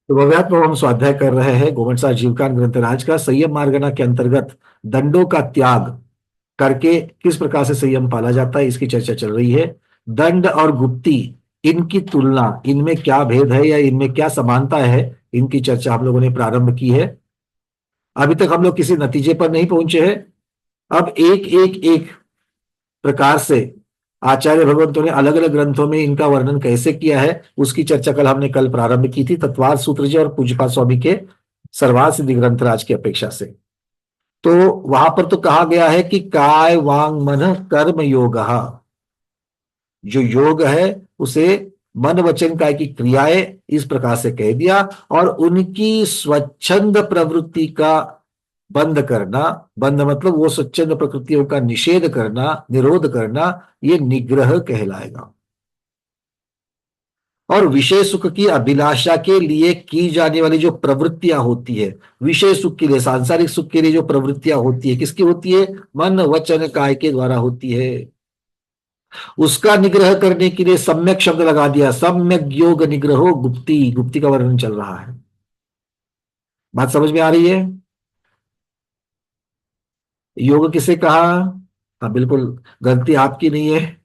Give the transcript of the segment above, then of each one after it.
तो भव्यात्म हम स्वाध्याय कर रहे हैं गोवंश जीवकान ग्रंथराज का संयम मार्गना के अंतर्गत दंडों का त्याग करके किस प्रकार से संयम पाला जाता है इसकी चर्चा चल रही है। दंड और गुप्ती, इनकी तुलना, इनमें क्या भेद है या इनमें क्या समानता है, इनकी चर्चा हम लोगों ने प्रारंभ की है। अभी तक हम लोग किसी नतीजे पर नहीं पहुंचे हैं। अब एक एक एक प्रकार से आचार्य भगवंतों ने अलग अलग ग्रंथों में इनका वर्णन कैसे किया है उसकी चर्चा हमने कल प्रारंभ की थी, तत्वार सूत्र जी और पूज्यपाद स्वामी के सर्वार्थ सिद्धि ग्रंथराज की अपेक्षा से। तो वहां पर तो कहा गया है कि काय वांग मन कर्म योग, जो योग है उसे मन वचन काय की क्रियाएं इस प्रकार से कह दिया, और उनकी स्वच्छंद प्रवृत्ति का बंद करना, बंद मतलब वो स्वच्छंद प्रकृतियों का निषेध करना, निरोध करना, ये निग्रह कहलाएगा। और विषय सुख की अभिलाषा के लिए की जाने वाली जो प्रवृत्तियां होती है, विषय सुख के लिए, सांसारिक सुख के लिए जो प्रवृत्तियां होती है, किसकी होती है? मन वचन काय के द्वारा होती है। उसका निग्रह करने के लिए सम्यक शब्द लगा दिया, सम्यक योग निग्रहो गुप्ती, गुप्ती का वर्णन चल रहा है। बात समझ में आ रही है? योग किसे कहा? हाँ बिल्कुल, गलती आपकी नहीं है।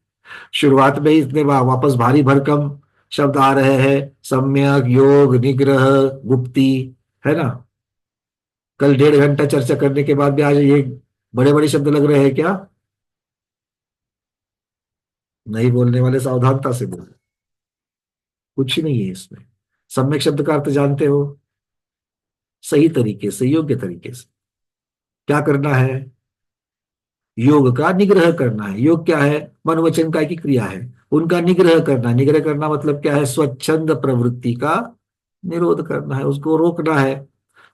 शुरुआत में ही इतने वापस भारी भरकम शब्द आ रहे हैं, सम्यक योग निग्रह गुप्ती, है ना। कल 1.5 घंटा चर्चा करने के बाद भी आज ये बड़े बड़े शब्द लग रहे हैं क्या? नहीं बोलने वाले सावधानता से बोलो, कुछ नहीं है इसमें। सम्यक शब्द का अर्थ जानते हो? सही तरीके से, योग्य तरीके से क्या करना है? योग का निग्रह करना है। योग क्या है? मन वचन काय की क्रिया है, उनका निग्रह करना। निग्रह करना मतलब क्या है? स्वच्छंद प्रवृत्ति का निरोध करना है, उसको रोकना है।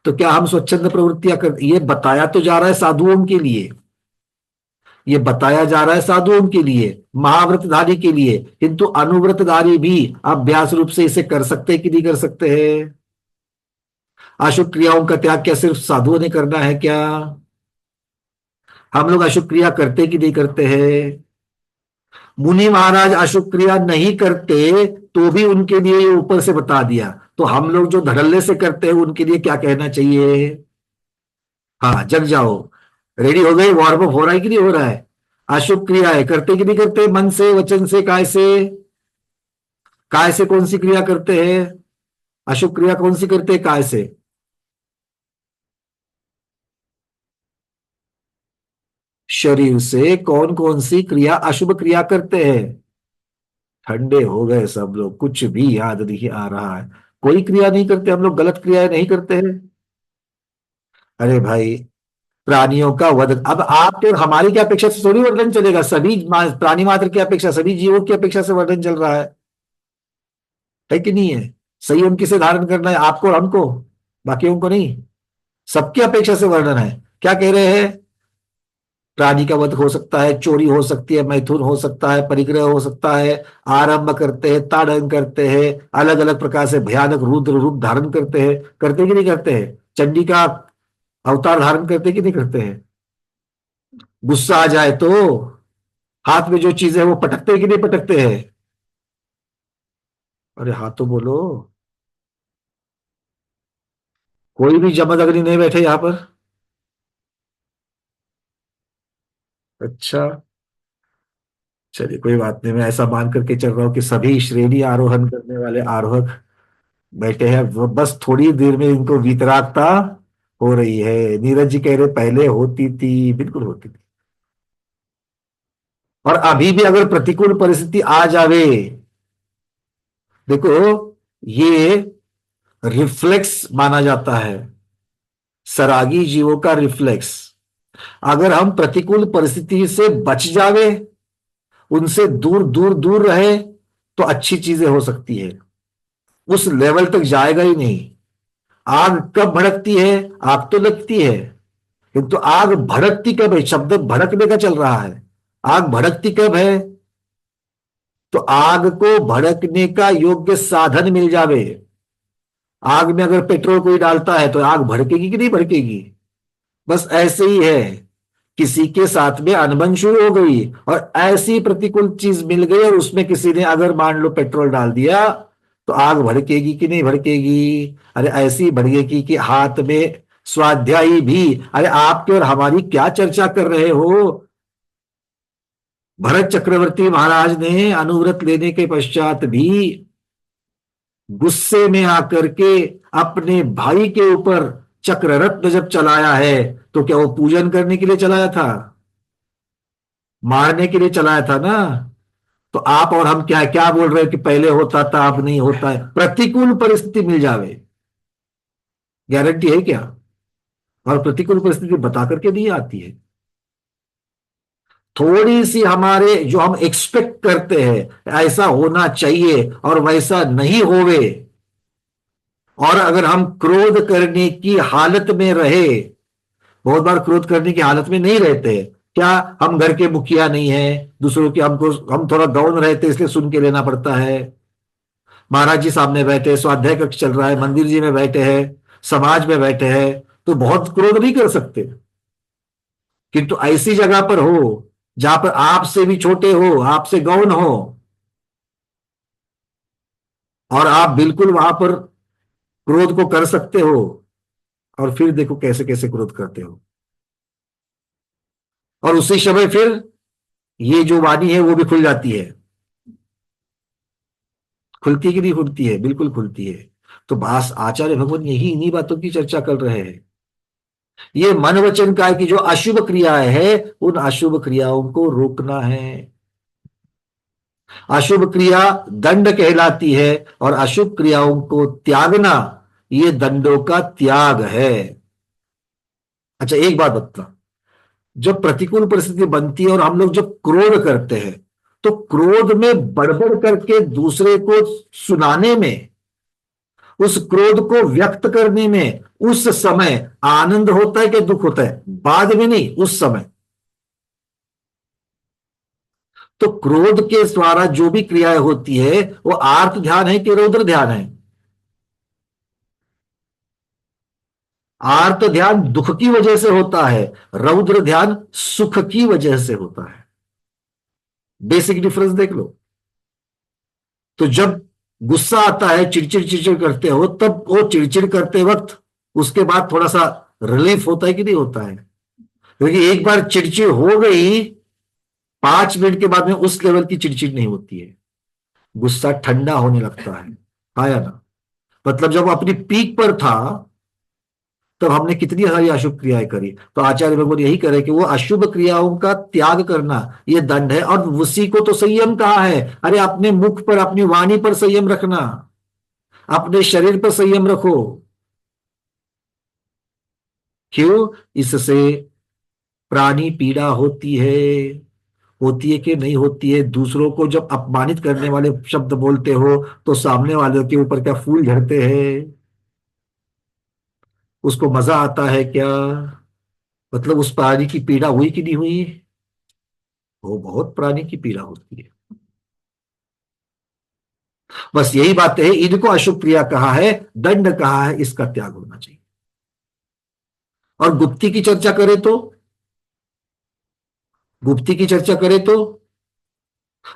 तो क्या हम स्वच्छंद प्रवृत्तियां कर, ये बताया तो जा रहा है साधुओं के लिए, ये बताया जा रहा है साधुओं के लिए, महाव्रतधारी के लिए, किंतु अनुव्रतधारी भी अभ्यास रूप से इसे कर सकते हैं कि नहीं कर सकते हैं? अशुभ क्रियाओं का त्याग क्या सिर्फ साधुओं ने करना है क्या? हम लोग अशुभ क्रिया करते कि नहीं करते हैं? मुनि महाराज अशुभ क्रिया नहीं करते तो भी उनके लिए ये ऊपर से बता दिया, तो हम लोग जो धड़ल्ले से करते हैं उनके लिए क्या कहना चाहिए? हाँ जग जाओ, रेडी हो गए, वार्म अप हो रहा है कि नहीं हो रहा है? अशुभ क्रिया है, करते कि नहीं करते? मन से, वचन से, काय से? काय से कौन सी क्रिया करते हैं? अशुभ क्रिया कौन सी करते हैं काय से? शरीर से कौन कौन सी क्रिया अशुभ क्रिया करते हैं? ठंडे हो गए सब लोग, कुछ भी याद नहीं आ रहा है। कोई क्रिया नहीं करते हम लोग, गलत क्रियाएं नहीं करते हैं। अरे भाई, प्राणियों का वध, अब आप तो हमारी क्या अपेक्षा से थोड़ी वर्णन चलेगा, सभी प्राणी मात्र की अपेक्षा, सभी जीवों की अपेक्षा से वर्णन चल रहा है कि नहीं है? संयम किसे धारण करना है? आपको और हमको, बाकियों को नहीं। सबकी अपेक्षा से वर्णन है। क्या कह रहे हैं? प्राणी का वध हो सकता है, चोरी हो सकती है, मैथुन हो सकता है, परिग्रह हो सकता है, आरंभ करते हैं, ताड़न करते हैं, अलग अलग प्रकार से भयानक रुद्र रूप धारण करते हैं, करते कि नहीं करते हैं? चंडी का अवतार धारण करते कि नहीं करते हैं? गुस्सा आ जाए तो हाथ में जो चीज है वो पटकते कि नहीं पटकते हैं? अरे हाँ तो बोलो। कोई भी जमद अग्नि नहीं बैठे यहां पर? अच्छा, चलिए कोई बात नहीं, मैं ऐसा मान करके चल रहा हूँ कि सभी श्रेणी आरोहण करने वाले आरोहक बैठे हैं, वो बस थोड़ी देर में इनको वितरागता हो रही है। नीरज जी कह रहे पहले होती थी, बिल्कुल होती थी। और अभी भी अगर प्रतिकूल परिस्थिति आ जावे, देखो, ये रिफ्लेक्स माना जाता है, सरागी जीवों का रिफ्लेक्स। अगर हम प्रतिकूल परिस्थिति से बच जावे, उनसे दूर दूर दूर रहे, तो अच्छी चीजें हो सकती है। उस लेवल तक जाएगा ही नहीं। आग कब भड़कती है? आग तो लगती है, किंतु आग भड़कती कब है? शब्द भड़कने का चल रहा है। आग भड़कती कब है? तो आग को भड़कने का योग्य साधन मिल जावे। आग में अगर पेट्रोल कोई डालता है तो आग भड़केगी कि नहीं भड़केगी? बस ऐसे ही है, किसी के साथ में अनबन शुरू हो गई और ऐसी प्रतिकूल चीज मिल गई और उसमें किसी ने अगर मान लो पेट्रोल डाल दिया, तो आग भड़केगी कि नहीं भड़केगी? अरे ऐसी भड़केगी कि हाथ में स्वाध्यायी भी। अरे आपके और हमारी क्या चर्चा कर रहे हो? भरत चक्रवर्ती महाराज ने अनुव्रत लेने के पश्चात भी गुस्से में आकर के अपने भाई के ऊपर चक्र रत्न जब चलाया है, तो क्या वो पूजन करने के लिए चलाया था? मारने के लिए चलाया था ना। तो आप और हम क्या क्या बोल रहे हैं कि पहले होता था अब नहीं होता है? प्रतिकूल परिस्थिति मिल जावे, गारंटी है क्या? और प्रतिकूल परिस्थिति बता करके नहीं आती है। थोड़ी सी हमारे जो हम एक्सपेक्ट करते हैं ऐसा होना चाहिए और वैसा नहीं होवे, और अगर हम क्रोध करने की हालत में रहे, बहुत बार क्रोध करने की हालत में नहीं रहते। क्या हम घर के मुखिया नहीं है? दूसरों के हमको हम थोड़ा डाउन रहते इसलिए सुन के लेना पड़ता है। महाराज जी सामने बैठे, स्वाध्याय कक्ष चल रहा है, मंदिर जी में बैठे हैं, समाज में बैठे हैं, तो बहुत क्रोध नहीं कर सकते। किंतु ऐसी जगह पर हो जहां पर आपसे भी छोटे हो, आपसे गौण हो, और आप बिल्कुल वहां पर क्रोध को कर सकते हो, और फिर देखो कैसे कैसे क्रोध करते हो। और उसी समय फिर ये जो वाणी है वो भी खुल जाती है। खुलती कि नहीं खुलती है? बिल्कुल खुलती है। तो बास आचार्य भगवान यही इन्हीं बातों की चर्चा कर रहे हैं। ये मन वचन काय की जो अशुभ क्रियाएं है, उन अशुभ क्रियाओं को रोकना है। अशुभ क्रिया दंड कहलाती है, और अशुभ क्रियाओं को त्यागना ये दंडों का त्याग है। अच्छा एक बात बता, जब प्रतिकूल परिस्थिति बनती है और हम लोग जब क्रोध करते हैं, तो क्रोध में बड़बड़ करके दूसरे को सुनाने में, उस क्रोध को व्यक्त करने में उस समय आनंद होता है कि दुख होता है? बाद में नहीं, उस समय। तो क्रोध के द्वारा जो भी क्रियाएं होती है वो आर्त ध्यान है कि रौद्र ध्यान है? आर्त ध्यान दुख की वजह से होता है, रौद्र ध्यान सुख की वजह से होता है। बेसिक डिफरेंस देख लो। तो जब गुस्सा आता है, चिड़चिड़ चिड़चिड़ करते हो, तब वो चिड़चिड़ करते वक्त उसके बाद थोड़ा सा रिलीफ होता है कि नहीं होता है? क्योंकि एक बार चिड़चिड़ हो गई, 5 मिनट के बाद में उस लेवल की चिड़चिड़ नहीं होती है, गुस्सा ठंडा होने लगता है। आया ना? मतलब जब वो अपनी पीक पर था, तब हमने कितनी सारी अशुभ क्रियाएं करी। तो आचार्य भगवान यही करे कि वो अशुभ क्रियाओं का त्याग करना ये दंड है, और उसी को तो संयम कहा है। अरे अपने मुख पर, अपनी वाणी पर संयम रखना, अपने शरीर पर संयम रखो। क्यों? इससे प्राणी पीड़ा होती है कि नहीं होती है? दूसरों को जब अपमानित करने वाले शब्द बोलते हो, तो सामने वाले के ऊपर क्या फूल झड़ते हैं? उसको मजा आता है क्या? मतलब उस प्राणी की पीड़ा हुई कि नहीं हुई? वो बहुत प्राणी की पीड़ा होती है। बस यही बात है, इनको अशुभ क्रिया कहा है, दंड कहा है, इसका त्याग होना चाहिए। और गुप्ती की चर्चा करें तो, गुप्ती की चर्चा करें तो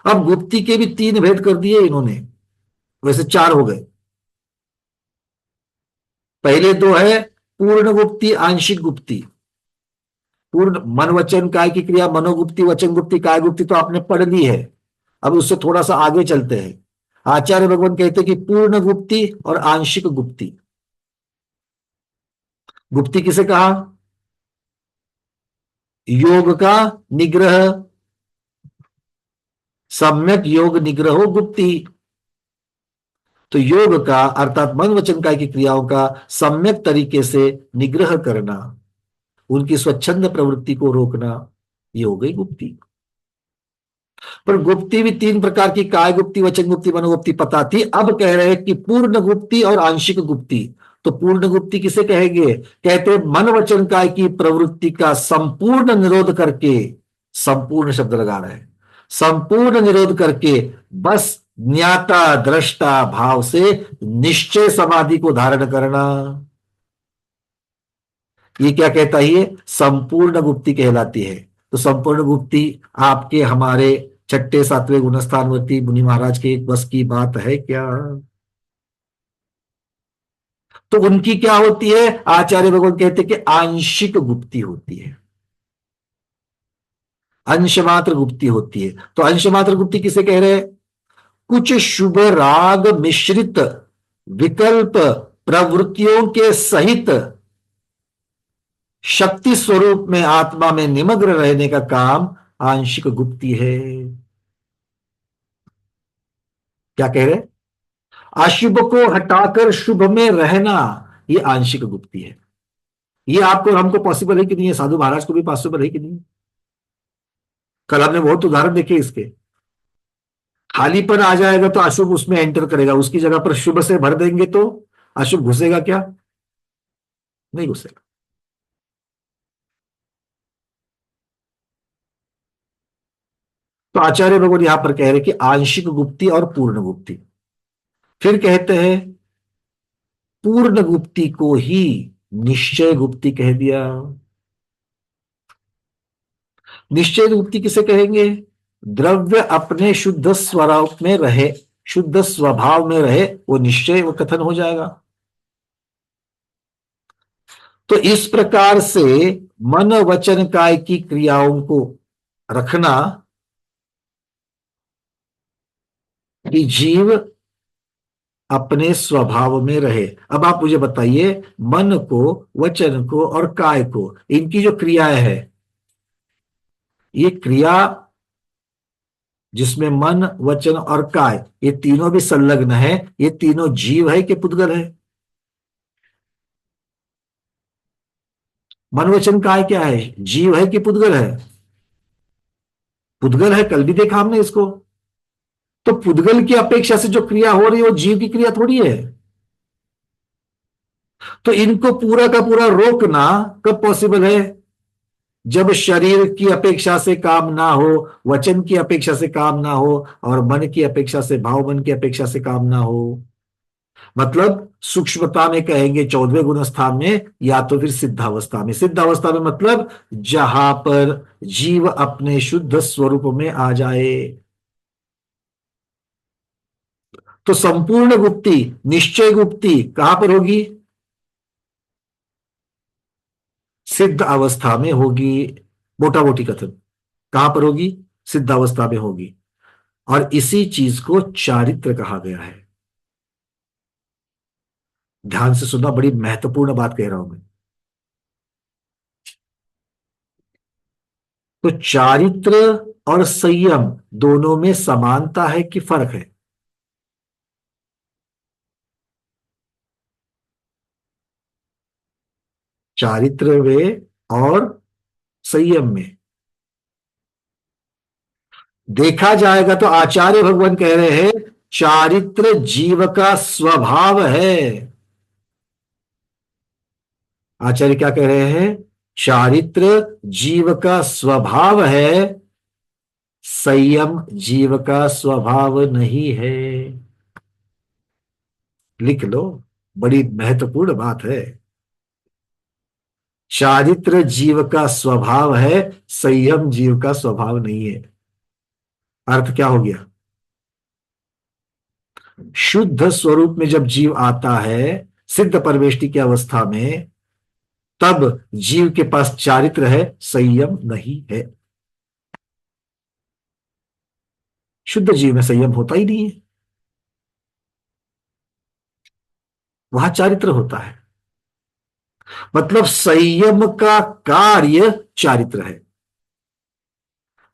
अब गुप्ती के भी 3 भेद कर दिए इन्होंने, वैसे 4 हो गए। पहले 2 है पूर्ण गुप्ती, आंशिक गुप्ती। पूर्ण मन वचन काय की क्रिया, मनोगुप्ती, वचन गुप्ती, काय गुप्ती तो आपने पढ़ ली है। अब उससे थोड़ा सा आगे चलते हैं। आचार्य भगवान कहते हैं कि पूर्ण गुप्ती और आंशिक गुप्ती। गुप्ती किसे कहा? योग का निग्रह, सम्यक योग निग्रहो गुप्ती। तो योग का अर्थात मन वचन काय की क्रियाओं का सम्यक तरीके से निग्रह करना, उनकी स्वच्छंद प्रवृत्ति को रोकना, ये हो गई गुप्ती। पर गुप्ती भी 3 प्रकार की, काय गुप्ती, वचन गुप्ती, मनोगुप्ती पता थी। अब कह रहे हैं कि पूर्ण गुप्ती और आंशिक गुप्ती। तो पूर्ण गुप्ती किसे कहेंगे? कहते हैं मन वचन काय की प्रवृत्ति का संपूर्ण निरोध करके, संपूर्ण शब्द लगा रहे हैं, संपूर्ण निरोध करके बस ज्ञाता दृष्टा भाव से निश्चय समाधि को धारण करना। ये क्या कहता है? ये संपूर्ण गुप्ती कहलाती है। तो संपूर्ण गुप्ती आपके हमारे 6ठे 7वें गुणस्थानवर्ती मुनि महाराज के एक बस की बात है क्या? तो उनकी क्या होती है? आचार्य भगवान कहते हैं कि आंशिक गुप्ती होती है, अंश मात्र गुप्ती होती है। तो अंश मात्र गुप्ती किसे कह रहे हैं? कुछ शुभ राग मिश्रित विकल्प प्रवृत्तियों के सहित शक्ति स्वरूप में आत्मा में निमग्न रहने का काम आंशिक गुप्ती है। क्या कह रहे हैं? अशुभ को हटाकर शुभ में रहना, ये आंशिक गुप्ती है। ये आपको हमको पॉसिबल है कि नहीं है? साधु महाराज को भी पॉसिबल है कि नहीं? कल हमने बहुत उदाहरण देखे इसके। खालीपन आ जाएगा तो अशुभ उसमें एंटर करेगा, उसकी जगह पर शुभ से भर देंगे तो अशुभ घुसेगा क्या? नहीं घुसेगा। तो आचार्य भगवान यहां पर कह रहे कि आंशिक गुप्ती और पूर्ण गुप्ती। फिर कहते हैं पूर्ण गुप्ती को ही निश्चय गुप्ती कह दिया। निश्चय गुप्ती किसे कहेंगे? द्रव्य अपने शुद्ध स्वरूप में रहे, शुद्ध स्वभाव में रहे, वो निश्चय वो कथन हो जाएगा। तो इस प्रकार से मन वचन काय की क्रियाओं को रखना कि जीव अपने स्वभाव में रहे। अब आप मुझे बताइए, मन को, वचन को और काय को, इनकी जो क्रियाएं है, ये क्रिया जिसमें मन वचन और काय ये तीनों भी संलग्न है, ये तीनों जीव है कि पुद्गल है? मन वचन काय क्या है? जीव है कि पुद्गल है? पुद्गल है, कल भी देखा हमने इसको। तो पुद्गल की अपेक्षा से जो क्रिया हो रही है वो जीव की क्रिया थोड़ी है। तो इनको पूरा का पूरा रोकना कब पॉसिबल है? जब शरीर की अपेक्षा से काम ना हो, वचन की अपेक्षा से काम ना हो, और मन की अपेक्षा से, भाव मन की अपेक्षा से काम ना हो। मतलब सूक्ष्मता में कहेंगे 14वें गुण स्थान में, या तो फिर सिद्धावस्था में। सिद्धावस्था में मतलब जहां पर जीव अपने शुद्ध स्वरूप में आ जाए। तो संपूर्ण गुप्ती, निश्चय गुप्ती कहां पर होगी? सिद्ध अवस्था में होगी। मोटा मोटी कथन कहां पर होगी? सिद्ध अवस्था में होगी। और इसी चीज को चारित्र कहा गया है। ध्यान से सुनना, बड़ी महत्वपूर्ण बात कह रहा हूं मैं। तो चारित्र और संयम दोनों में समानता है कि फर्क है? चारित्र में और संयम में देखा जाएगा तो आचार्य भगवान कह रहे हैं चारित्र जीव का स्वभाव है। आचार्य क्या कह रहे हैं? चारित्र जीव का स्वभाव है, संयम जीव का स्वभाव नहीं है। लिख लो, बड़ी महत्वपूर्ण बात है। चारित्र जीव का स्वभाव है, संयम जीव का स्वभाव नहीं है। अर्थ क्या हो गया? शुद्ध स्वरूप में जब जीव आता है सिद्ध परमेष्टि की अवस्था में, तब जीव के पास चारित्र है, संयम नहीं है। शुद्ध जीव में संयम होता ही नहीं है, वहां चारित्र होता है। मतलब संयम का कार्य चारित्र है।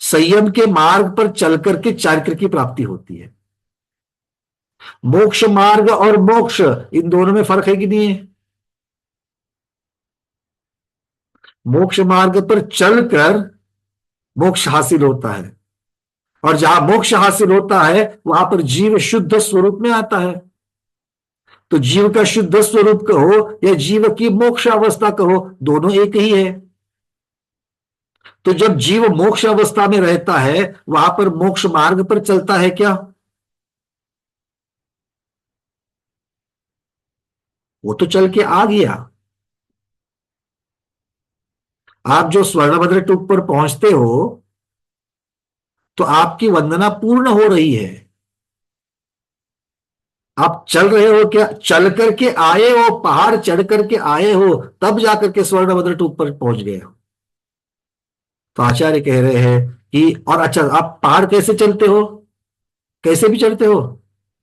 संयम के मार्ग पर चल करके चारित्र की प्राप्ति होती है। मोक्ष मार्ग और मोक्ष, इन दोनों में फर्क है कि नहीं है? मोक्ष मार्ग पर चलकर मोक्ष हासिल होता है, और जहां मोक्ष हासिल होता है वहां पर जीव शुद्ध स्वरूप में आता है। तो जीव का शुद्ध स्वरूप कहो या जीव की मोक्ष अवस्था कहो, दोनों एक ही है। तो जब जीव मोक्ष अवस्था में रहता है वहां पर मोक्ष मार्ग पर चलता है क्या? वो तो चल के आ गया। आप जो स्वर्णभद्र टूप पर पहुंचते हो तो आपकी वंदना पूर्ण हो रही है। आप चल रहे हो क्या, चल करके आए हो, पहाड़ चढ़ करके आए हो, तब जाकर के स्वर्णभद्र ऊपर पहुंच गए हो। तो आचार्य कह रहे हैं कि, और अच्छा आप पहाड़ कैसे चलते हो, कैसे भी चलते हो,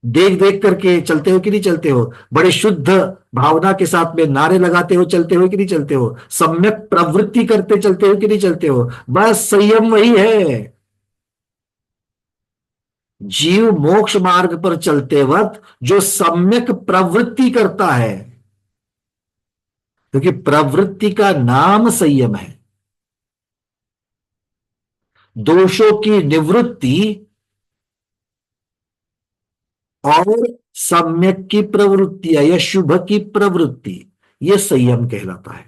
देख देख करके चलते हो कि नहीं चलते हो, बड़े शुद्ध भावना के साथ में नारे लगाते हो चलते हो कि नहीं चलते हो, सम्यक प्रवृत्ति करते चलते हो कि नहीं चलते हो। बस संयम वही है। जीव मोक्ष मार्ग पर चलते वक्त जो सम्यक प्रवृत्ति करता है, क्योंकि प्रवृत्ति का नाम संयम है। दोषों की निवृत्ति और सम्यक की प्रवृत्ति या शुभ की प्रवृत्ति, यह संयम कहलाता है।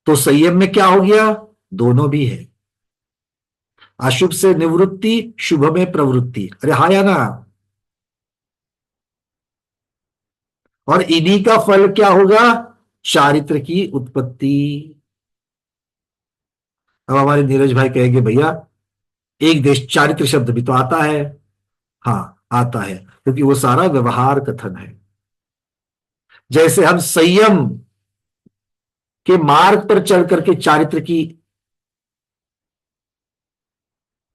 तो संयम में क्या हो गया, दोनों भी है, अशुभ से निवृत्ति, शुभ में प्रवृत्ति। अरे हाँ या ना। और इन्हीं का फल क्या होगा, चारित्र की उत्पत्ति। अब हमारे नीरज भाई कहेंगे भैया एक देश चारित्र शब्द भी तो आता है। हाँ आता है, क्योंकि वो सारा व्यवहार कथन है। जैसे हम संयम के मार्ग पर चढ़ करके चारित्र की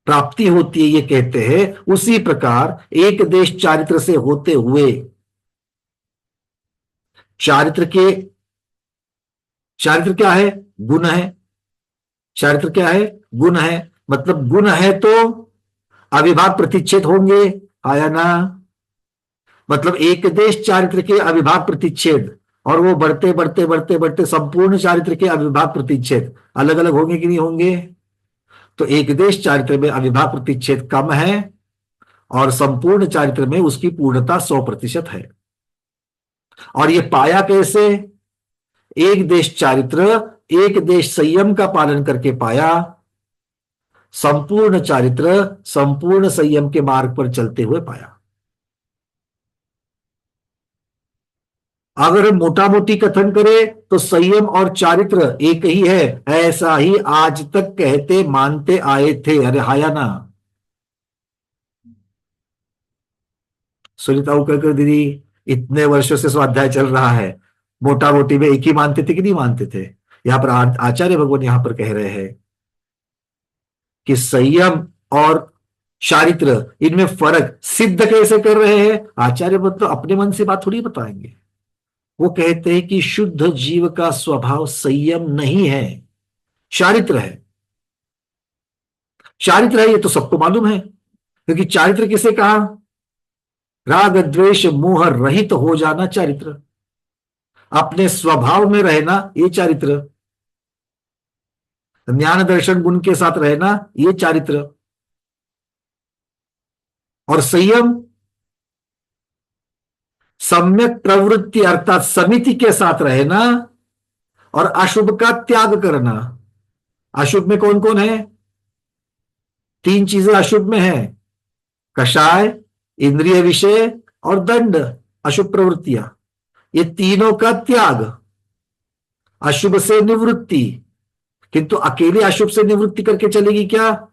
प्राप्ति होती है ये कहते हैं, उसी प्रकार एक देश चारित्र से होते हुए चारित्र के, चारित्र क्या है, गुण है। चारित्र क्या है, गुण है। मतलब गुण है तो अविभाग प्रतिच्छेद होंगे, आया ना। मतलब एक देश चारित्र के अविभाग प्रतिच्छेद, और वो बढ़ते बढ़ते बढ़ते बढ़ते संपूर्ण चारित्र के अविभाग प्रतिच्छेद अलग अलग होंगे कि नहीं होंगे। तो एक देश चारित्र में अविभाग प्रतिच्छेद कम है, और संपूर्ण चारित्र में उसकी पूर्णता 100% है। और ये पाया कैसे, एक देश चारित्र, एक देश संयम का पालन करके पाया, संपूर्ण चारित्र संपूर्ण संयम के मार्ग पर चलते हुए पाया। अगर हम मोटा मोटी कथन करें तो संयम और चारित्र एक ही है, ऐसा ही आज तक कहते मानते आए थे। अरे हाया ना। सुनीता उकरकर दीदी, इतने वर्षों से स्वाध्याय चल रहा है, मोटा मोटी में एक ही मानते थे कि नहीं मानते थे। यहां पर आचार्य भगवान यहां पर कह रहे हैं कि संयम और चारित्र, इनमें फर्क सिद्ध कैसे कर रहे हैं। आचार्य भगवान तो अपने मन से बात थोड़ी बताएंगे। वो कहते हैं कि शुद्ध जीव का स्वभाव संयम नहीं है, चारित्र है। चारित्र है ये तो सबको मालूम है, क्योंकि चारित्र किसे कहा, राग द्वेष मोह रहित हो जाना चारित्र, अपने स्वभाव में रहना ये चारित्र, ज्ञान दर्शन गुण के साथ रहना ये चारित्र। और संयम सम्यक प्रवृत्ति अर्थात समिति के साथ रहना और अशुभ का त्याग करना। अशुभ में कौन कौन है, तीन चीजें अशुभ में है, कषाय, इंद्रिय विषय और दंड, अशुभ प्रवृत्तियां, ये तीनों का त्याग, अशुभ से निवृत्ति। किंतु अकेले अशुभ से निवृत्ति करके चलेगी क्या,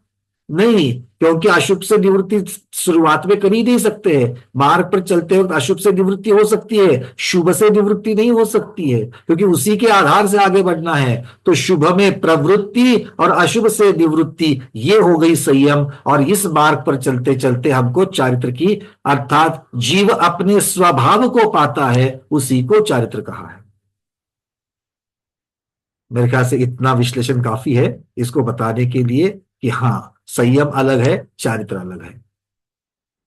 नहीं, क्योंकि अशुभ से निवृत्ति शुरुआत में कर ही नहीं सकते हैं। मार्ग पर चलते वक्त अशुभ से निवृत्ति हो सकती है, शुभ से निवृत्ति नहीं हो सकती है, क्योंकि उसी के आधार से आगे बढ़ना है। तो शुभ में प्रवृत्ति और अशुभ से निवृत्ति, ये हो गई संयम। और इस मार्ग पर चलते चलते हमको चारित्र की, अर्थात जीव अपने स्वभाव को पाता है, उसी को चारित्र कहा है। मेरे ख्याल से इतना विश्लेषण काफी है इसको बताने के लिए कि हाँ संयम अलग है, चारित्र अलग है।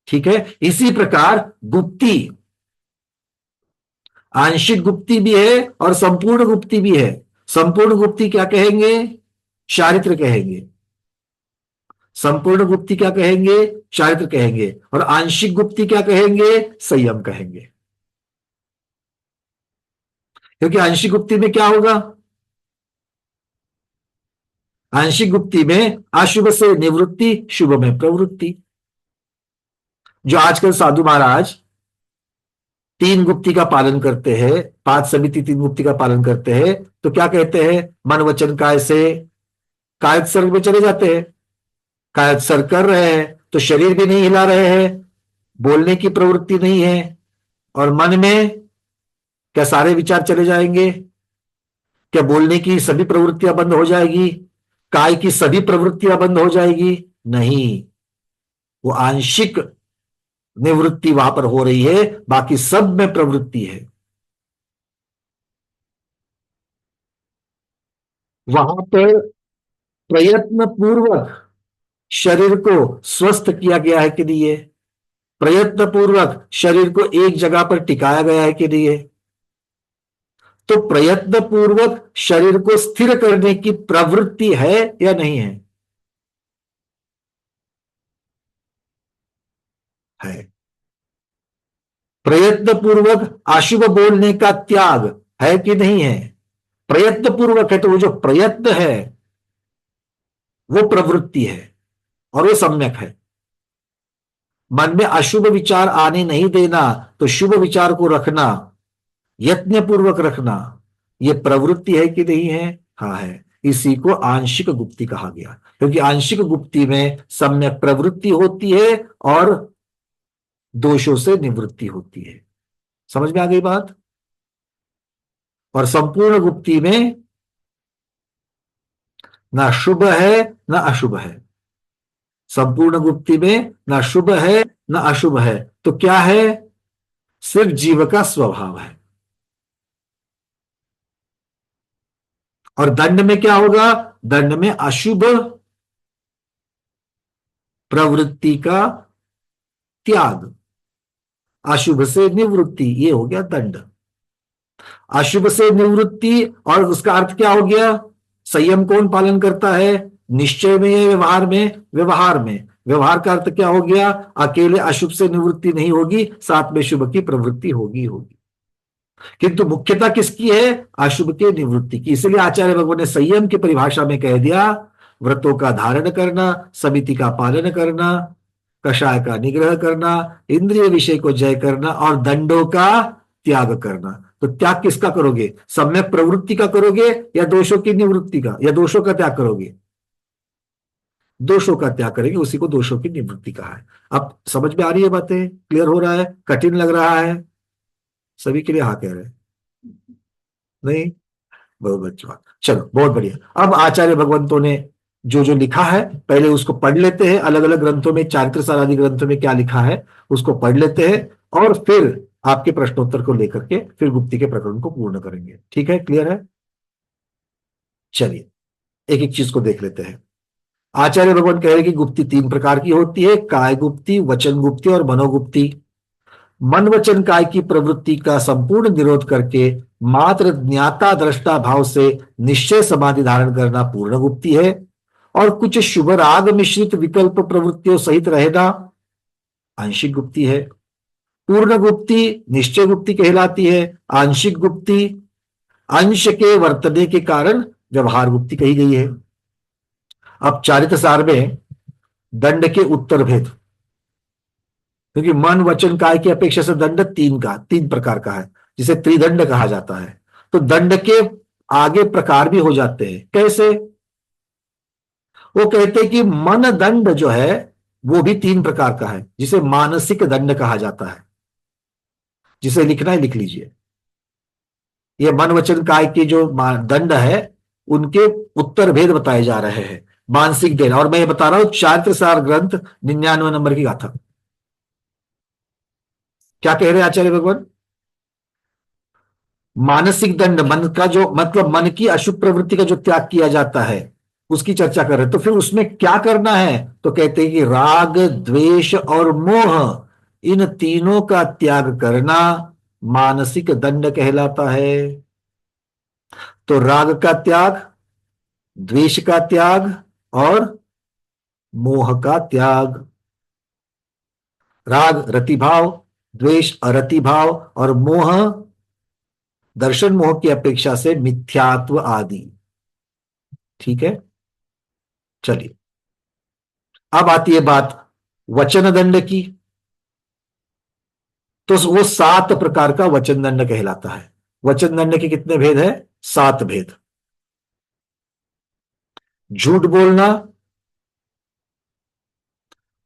ठीक है। इसी प्रकार गुप्ति, आंशिक गुप्ति भी है और संपूर्ण गुप्ति भी है। संपूर्ण गुप्ति क्या कहेंगे, चारित्र कहेंगे। संपूर्ण गुप्ति क्या कहेंगे, चारित्र कहेंगे। और आंशिक गुप्ति क्या कहेंगे, संयम कहेंगे। क्योंकि आंशिक गुप्ति में क्या होगा, आंशिक गुप्ति में अशुभ से निवृत्ति, शुभ में प्रवृत्ति। जो आजकल साधु महाराज तीन गुप्ति का पालन करते हैं, पांच समिति तीन गुप्ति का पालन करते हैं, तो क्या कहते हैं, मन वचन काय से कायद सर्ग में चले जाते हैं, कायद सर्ग कर रहे हैं, तो शरीर भी नहीं हिला रहे हैं, बोलने की प्रवृत्ति नहीं है, और मन में क्या सारे विचार चले जाएंगे? क्या बोलने की सभी प्रवृत्तियां बंद हो जाएगी? काय की सभी प्रवृत्तियां बंद हो जाएगी? नहीं, वो आंशिक निवृत्ति वहां पर हो रही है, बाकी सब में प्रवृत्ति है। वहां पर प्रयत्न पूर्वक शरीर को स्वस्थ किया गया है कि नहीं है? प्रयत्न पूर्वक शरीर को एक जगह पर टिकाया गया है कि नहीं है? तो प्रयत्न पूर्वक शरीर को स्थिर करने की प्रवृत्ति है या नहीं है? है। प्रयत्न पूर्वक अशुभ बोलने का त्याग है कि नहीं है? प्रयत्न पूर्वक है, तो वो जो प्रयत्न है वो प्रवृत्ति है, और वो सम्यक है। मन में अशुभ विचार आने नहीं देना, तो शुभ विचार को रखना, यत्न पूर्वक रखना, ये प्रवृत्ति है कि नहीं है? हाँ है। इसी को आंशिक गुप्ति कहा गया, क्योंकि आंशिक गुप्ति में सम्यक प्रवृत्ति होती है और दोषों से निवृत्ति होती है। समझ में आ गई बात? और संपूर्ण गुप्ति में ना शुभ है ना अशुभ है। संपूर्ण गुप्ति में ना शुभ है ना अशुभ है, तो क्या है? सिर्फ जीव का स्वभाव है। और दंड में क्या होगा? दंड में अशुभ प्रवृत्ति का त्याग, अशुभ से निवृत्ति, ये हो गया दंड। अशुभ से निवृत्ति, और उसका अर्थ क्या हो गया? संयम कौन पालन करता है? निश्चय में या व्यवहार में? व्यवहार में। व्यवहार का अर्थ क्या हो गया? अकेले अशुभ से निवृत्ति नहीं होगी, साथ में शुभ की प्रवृत्ति होगी होगी। किंतु मुख्यता किसकी है? अशुभ के निवृत्ति की। इसलिए आचार्य भगवान ने संयम की परिभाषा में कह दिया, व्रतों का धारण करना, समिति का पालन करना, कषाय का निग्रह करना, इंद्रिय विषय को जय करना, और दंडों का त्याग करना। तो त्याग किसका करोगे? सम्यक प्रवृत्ति का करोगे या दोषों की निवृत्ति का, या दोषों का त्याग करोगे? दोषों का त्याग करेंगे, उसी को दोषों की निवृत्ति कहा है। अब समझ में आ रही है बातें? क्लियर हो रहा है? कठिन लग रहा है? सभी के लिए हाँ कह रहे हैं? नहीं? बहुत अच्छी बात। चलो, बहुत बढ़िया। अब आचार्य भगवंतों ने जो जो लिखा है पहले उसको पढ़ लेते हैं। अलग अलग ग्रंथों में, चारित्र सार आदि ग्रंथों में क्या लिखा है उसको पढ़ लेते हैं, और फिर आपके प्रश्नोत्तर को लेकर के फिर गुप्ती के प्रकरण को पूर्ण करेंगे। ठीक है? क्लियर है? चलिए, एक एक चीज को देख लेते हैं। आचार्य भगवान कह रहे हैं कि गुप्ती तीन प्रकार की होती है: काय गुप्ती, वचन गुप्ती और मनोगुप्ती। मन वचन काय की प्रवृत्ति का संपूर्ण निरोध करके मात्र ज्ञाता दृष्टा भाव से निश्चय समाधि धारण करना पूर्ण गुप्ती है, और कुछ शुभ राग मिश्रित विकल्प प्रवृत्तियों सहित रहना आंशिक गुप्ती है। पूर्ण गुप्ती निश्चय गुप्ती कहलाती है। आंशिक गुप्ती अंश के वर्तने के कारण व्यवहार गुप्ती कही गई है। अब चारित्र सार में दंड के उत्तर भेद, क्योंकि मन वचन काय की अपेक्षा से दंड तीन प्रकार का है, जिसे त्रिदंड कहा जाता है। तो दंड के आगे प्रकार भी हो जाते हैं। कैसे? वो कहते हैं कि मन दंड जो है वो भी तीन प्रकार का है, जिसे मानसिक दंड कहा जाता है। जिसे लिखना है लिख लीजिए। ये मन वचन काय के जो दंड है उनके उत्तर भेद बताए जा रहे हैं, मानसिक दंड। और मैं ये बता रहा हूं चारित्र सार ग्रंथ 99 नंबर की गाथा। क्या कह रहे हैं आचार्य भगवान? मानसिक दंड, मन का जो मतलब मन की अशुभ प्रवृत्ति का जो त्याग किया जाता है उसकी चर्चा कर रहे हैं। तो फिर उसमें क्या करना है? तो कहते हैं कि राग, द्वेष और मोह, इन तीनों का त्याग करना मानसिक दंड कहलाता है। तो राग का त्याग, द्वेष का त्याग और मोह का त्याग। राग रतिभाव, द्वेष अरतिभाव, और मोह दर्शन मोह की अपेक्षा से मिथ्यात्व आदि। ठीक है? चलिए, अब आती है बात वचन दंड की। तो वो 7 प्रकार का वचन दंड कहलाता है। वचन दंड के कितने भेद है? 7 भेद। झूठ बोलना,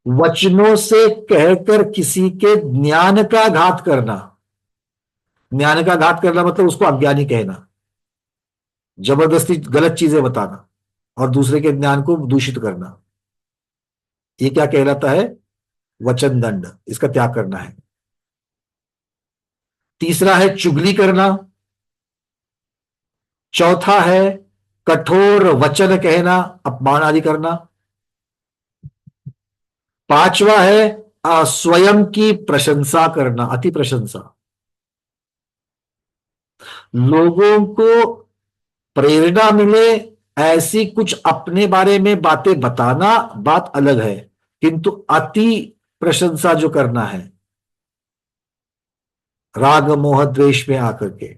वचनों से कहकर किसी के ज्ञान का घात करना। ज्ञान का घात करना मतलब उसको अज्ञानी कहना, जबरदस्ती गलत चीजें बताना और दूसरे के ज्ञान को दूषित करना, ये क्या कहलाता है? वचन दंड, इसका त्याग करना है। तीसरा है चुगली करना। चौथा है कठोर वचन कहना, अपमान आदि करना। पांचवा है स्वयं की प्रशंसा करना, अति प्रशंसा। लोगों को प्रेरणा मिले ऐसी कुछ अपने बारे में बातें बताना बात अलग है, किंतु अति प्रशंसा जो करना है, राग मोह द्वेष में आकर के,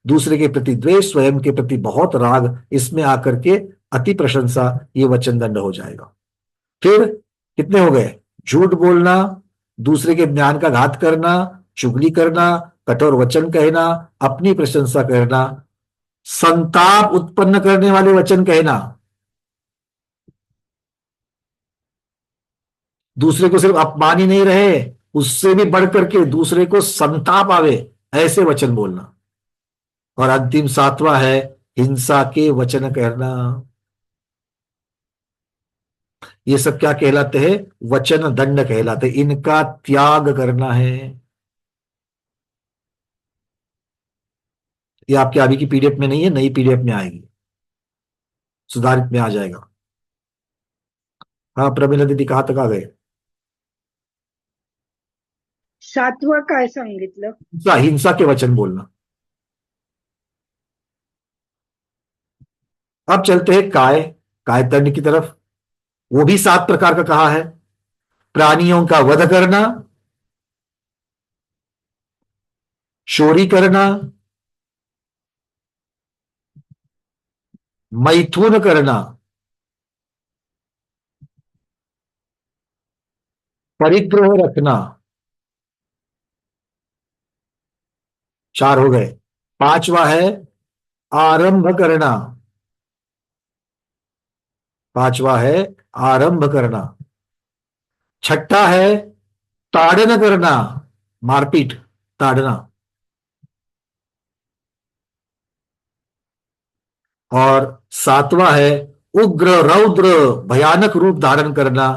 दूसरे के प्रति द्वेष, स्वयं के प्रति बहुत राग, इसमें आकर के अति प्रशंसा, ये वचन दंड हो जाएगा। फिर कितने हो गए? झूठ बोलना, दूसरे के ज्ञान का घात करना, चुगली करना, कठोर वचन कहना, अपनी प्रशंसा करना, संताप उत्पन्न करने वाले वचन कहना, दूसरे को सिर्फ अपमान ही नहीं रहे, उससे भी बढ़ करके दूसरे को संताप आवे ऐसे वचन बोलना। और अंतिम सातवां है हिंसा के वचन कहना। ये सब क्या कहलाते हैं? वचन दंड कहलाते हैं। इनका त्याग करना है। ये आपके अभी की पीडीएफ में नहीं है, नई पीडीएफ में आएगी, सुधारित में आ जाएगा। हाँ प्रवीण दीदी, कहाँ तक आ गए? सातवा काय सांगितलं? हिंसा, हिंसा के वचन बोलना। अब चलते हैं काय दंड की तरफ। वो भी 7 प्रकार का कहा है। प्राणियों का वध करना, चोरी करना, मैथुन करना, परिग्रह रखना। 4 हो गए। पांचवा है आरंभ करना। पांचवा है आरंभ करना। छठा है ताड़न करना, मारपीट, ताड़ना। और सातवां है उग्र रौद्र भयानक रूप धारण करना।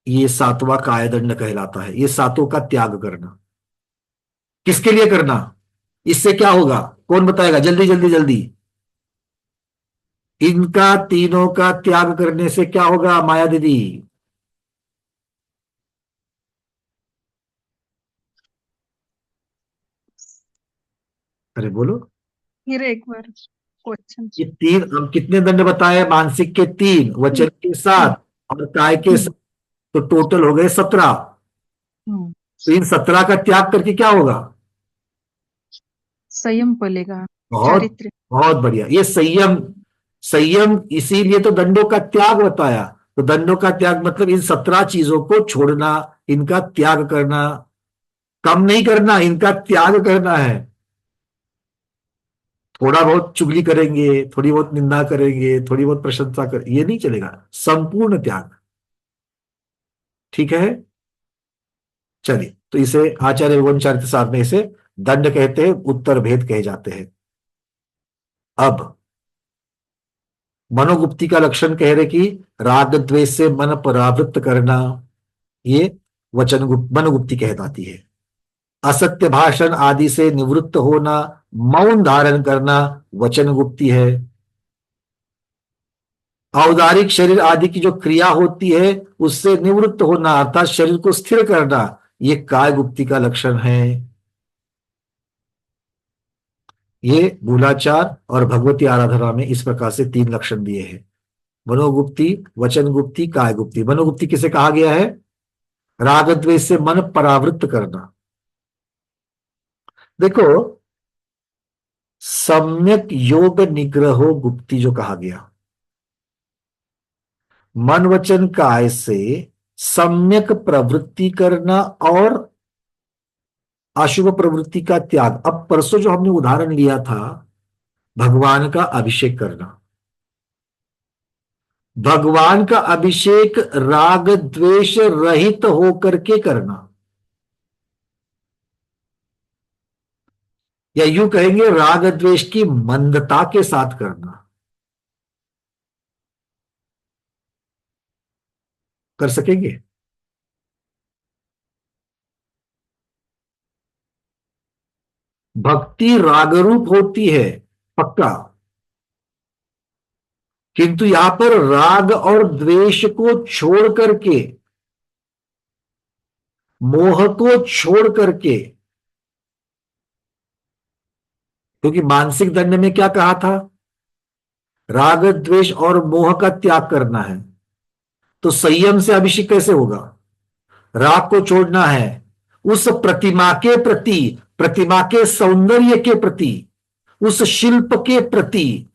ये सातवां कायदंड कहलाता है। ये सातों का त्याग करना। किसके लिए करना? इससे क्या होगा? कौन बताएगा? जल्दी जल्दी जल्दी। इनका तीनों का त्याग करने से क्या होगा माया दीदी? अरे बोलो। फिर एक बार क्वेश्चन। ये तीन, हम कितने दंड बताए? मानसिक के 3, वचन के 7 और काय के 7, तो टोटल हो गए 17। तो इन 17 का त्याग करके क्या होगा? संयम पलेगा, बहुत चारित्र्य। बहुत बढ़िया। ये संयम, संयम इसीलिए तो दंडों का त्याग बताया। तो दंडों का त्याग मतलब इन 17 चीजों को छोड़ना, इनका त्याग करना, कम नहीं करना, इनका त्याग करना है। थोड़ा बहुत चुगली करेंगे, थोड़ी बहुत निंदा करेंगे, थोड़ी बहुत प्रशंसा कर, ये नहीं चलेगा, संपूर्ण त्याग। ठीक है। चलिए, तो इसे आचार्य रघुवंशाचार्य साहब में इसे दंड कहते हैं, उत्तर भेद कहे जाते हैं। अब मनोगुप्ति का लक्षण कह रहे कि राग द्वेष से मन परावृत्त करना, ये मनोगुप्ति कहलाती है। असत्य भाषण आदि से निवृत्त होना, मौन धारण करना, वचन गुप्ति है। औदारिक शरीर आदि की जो क्रिया होती है उससे निवृत्त होना अर्थात शरीर को स्थिर करना, ये काय गुप्ति का लक्षण है। ये मूलाचार और भगवती आराधना में इस प्रकार से 3 लक्षण दिए हैं। मनोगुप्ति, वचन गुप्ति, काय गुप्ति। मनोगुप्ति किसे कहा गया है? राग द्वेष से मन परावृत्त करना। देखो, सम्यक योग निग्रहो गुप्ति जो कहा गया, मन वचन काय से सम्यक प्रवृत्ति करना और अशुभ प्रवृत्ति का त्याग। अब परसों जो हमने उदाहरण लिया था, भगवान का अभिषेक करना, भगवान का अभिषेक राग द्वेष रहित होकर के करना, या यूं कहेंगे राग द्वेष की मंदता के साथ करना। कर सकेंगे? भक्ति रागरूप होती है, पक्का। किंतु यहां पर राग और द्वेष को छोड़ करके, मोह को छोड़ करके, क्योंकि मानसिक दंड में क्या कहा था? राग द्वेष और मोह का त्याग करना है। तो संयम से अभिषेक कैसे होगा? राग को छोड़ना है, उस प्रतिमा के प्रति, प्रतिमा के सौंदर्य के प्रति, उस शिल्प के प्रति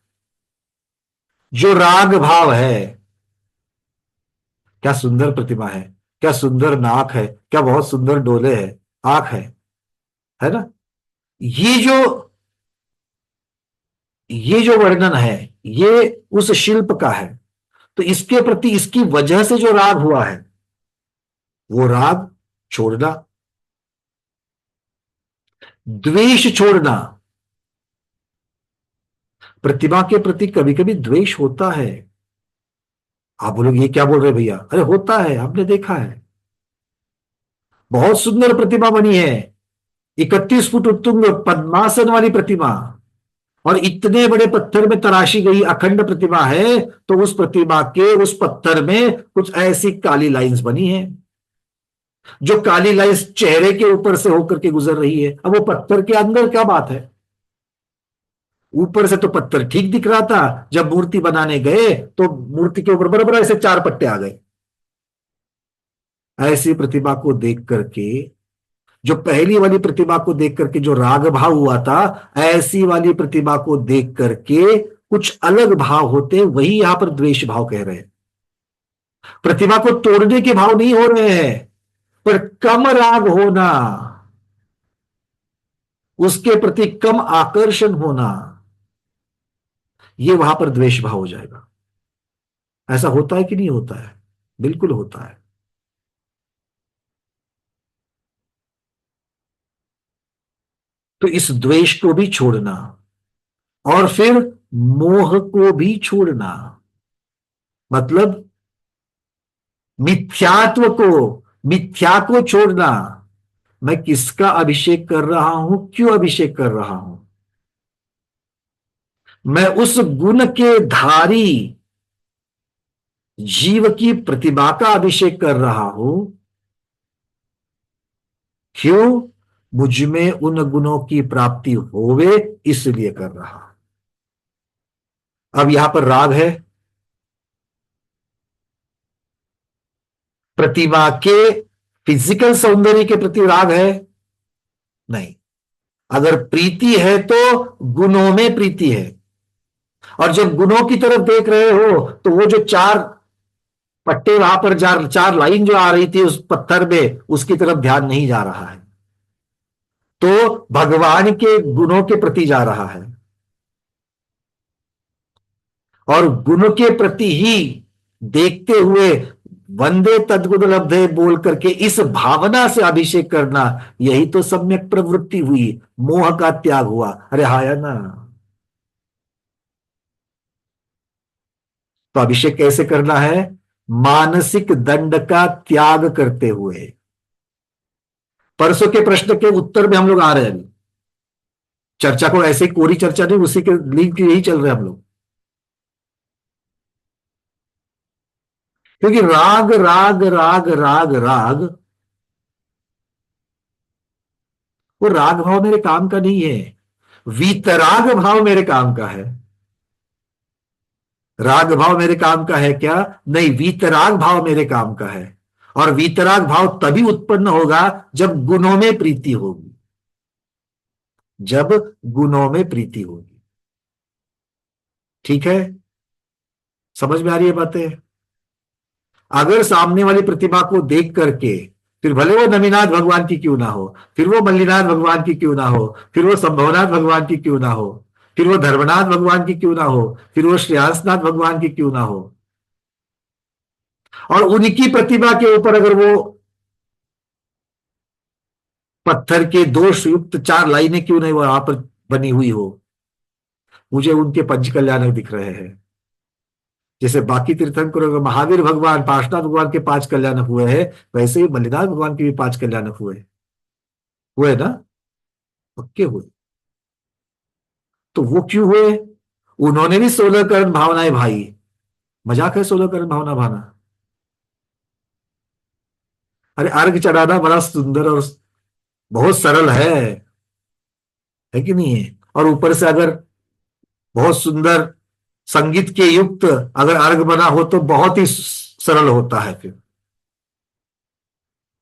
जो राग भाव है। क्या सुंदर प्रतिमा है, क्या सुंदर नाक है, क्या बहुत सुंदर डोले है, आंख है ना? ये जो वर्णन है, ये उस शिल्प का है। तो इसके प्रति, इसकी वजह से जो राग हुआ है, वो राग छोड़ना। द्वेष छोड़ना, प्रतिमा के प्रति कभी कभी द्वेष होता है। आप बोलोगे ये क्या बोल रहे भैया? अरे होता है, हमने देखा है। बहुत सुंदर प्रतिमा बनी है, 31 फुट उत्तुंग पद्मासन वाली प्रतिमा, और इतने बड़े पत्थर में तराशी गई अखंड प्रतिमा है, तो उस प्रतिमा के उस पत्थर में कुछ ऐसी काली लाइंस बनी है। जो काली लाइंस चेहरे के ऊपर से होकर के गुजर रही है। अब वो पत्थर के अंदर क्या बात है? ऊपर से तो पत्थर ठीक दिख रहा था, जब मूर्ति बनाने गए तो मूर्ति के ऊपर बराबर ऐसे 4 पट्टे आ गए। ऐसी प्रतिमा को देख करके, जो पहली वाली प्रतिमा को देख करके जो राग भाव हुआ था, ऐसी वाली प्रतिमा को देख करके कुछ अलग भाव होते, वही यहां पर द्वेष भाव कह रहे हैं। प्रतिमा को तोड़ने के भाव नहीं हो रहे हैं, पर कम राग होना, उसके प्रति कम आकर्षण होना, यह वहां पर द्वेष भाव हो जाएगा। ऐसा होता है कि नहीं होता है? बिल्कुल होता है। तो इस द्वेष को भी छोड़ना, और फिर मोह को भी छोड़ना, मतलब मिथ्या को छोड़ना। मैं किसका अभिषेक कर रहा हूं, क्यों अभिषेक कर रहा हूं? मैं उस गुण के धारी जीव की प्रतिमा का अभिषेक कर रहा हूं। क्यों? मुझ में उन गुणों की प्राप्ति होवे, इसलिए कर रहा। अब यहां पर राग है, प्रतिमा के फिजिकल सौंदर्य के प्रति राग है? नहीं। अगर प्रीति है तो गुणों में प्रीति है, और जब गुणों की तरफ देख रहे हो तो वो जो 4 पट्टे वहां पर 4 लाइन जो आ रही थी उस पत्थर में, उसकी तरफ ध्यान नहीं जा रहा है, तो भगवान के गुणों के प्रति जा रहा है। और गुण के प्रति ही देखते हुए वंदे तद्गुण लब्धे बोल करके इस भावना से अभिषेक करना, यही तो सम्यक प्रवृत्ति हुई, मोह का त्याग हुआ। अरे हाय ना। तो अभिषेक कैसे करना है? मानसिक दंड का त्याग करते हुए। परसों के प्रश्न के उत्तर में हम लोग आ रहे हैं अभी। चर्चा को ऐसे ही कोरी चर्चा नहीं, उसी के लिंक यही चल रहे हैं हम लोग। क्योंकि राग राग राग राग राग, वो राग भाव मेरे काम का नहीं है, वीतराग भाव मेरे काम का है। राग भाव मेरे काम का है क्या? नहीं, वीतराग भाव मेरे काम का है। और वीतराग भाव तभी उत्पन्न होगा जब गुणों में प्रीति होगी, जब गुणों में प्रीति होगी। ठीक है? समझ में आ रही है बातें? अगर सामने वाली प्रतिमा को देख करके, फिर भले वो नमीनाथ भगवान की क्यों ना हो, फिर वो मल्लीनाथ भगवान की क्यों ना हो, फिर वो संभवनाथ भगवान की क्यों ना हो, फिर वो धर्मनाथ भगवान की क्यों ना हो, फिर वो श्रेयांसनाथ भगवान की क्यों ना हो, और उनकी प्रतिमा के ऊपर अगर वो पत्थर के दोष युक्त चार लाइनें क्यों नहीं वहां पर बनी हुई हो, मुझे उनके पंच कल्याणक दिख रहे हैं। जैसे बाकी तीर्थंकरों में महावीर भगवान, पार्श्वनाथ भगवान के पांच कल्याणक हुए हैं, वैसे ही मल्लिनाथ भगवान के भी पांच कल्याणक हुए। हुए ना? पक्के हुए। तो वो क्यों हुए? उन्होंने भी 16 करण भावनाएं भाई। मजाक है 16 करण भावना भाना? अरे अर्घ चढ़ाना बड़ा सुंदर और बहुत सरल है कि नहीं है? और ऊपर से अगर बहुत सुंदर संगीत के युक्त अगर अर्घ बना हो तो बहुत ही सरल होता है फिर।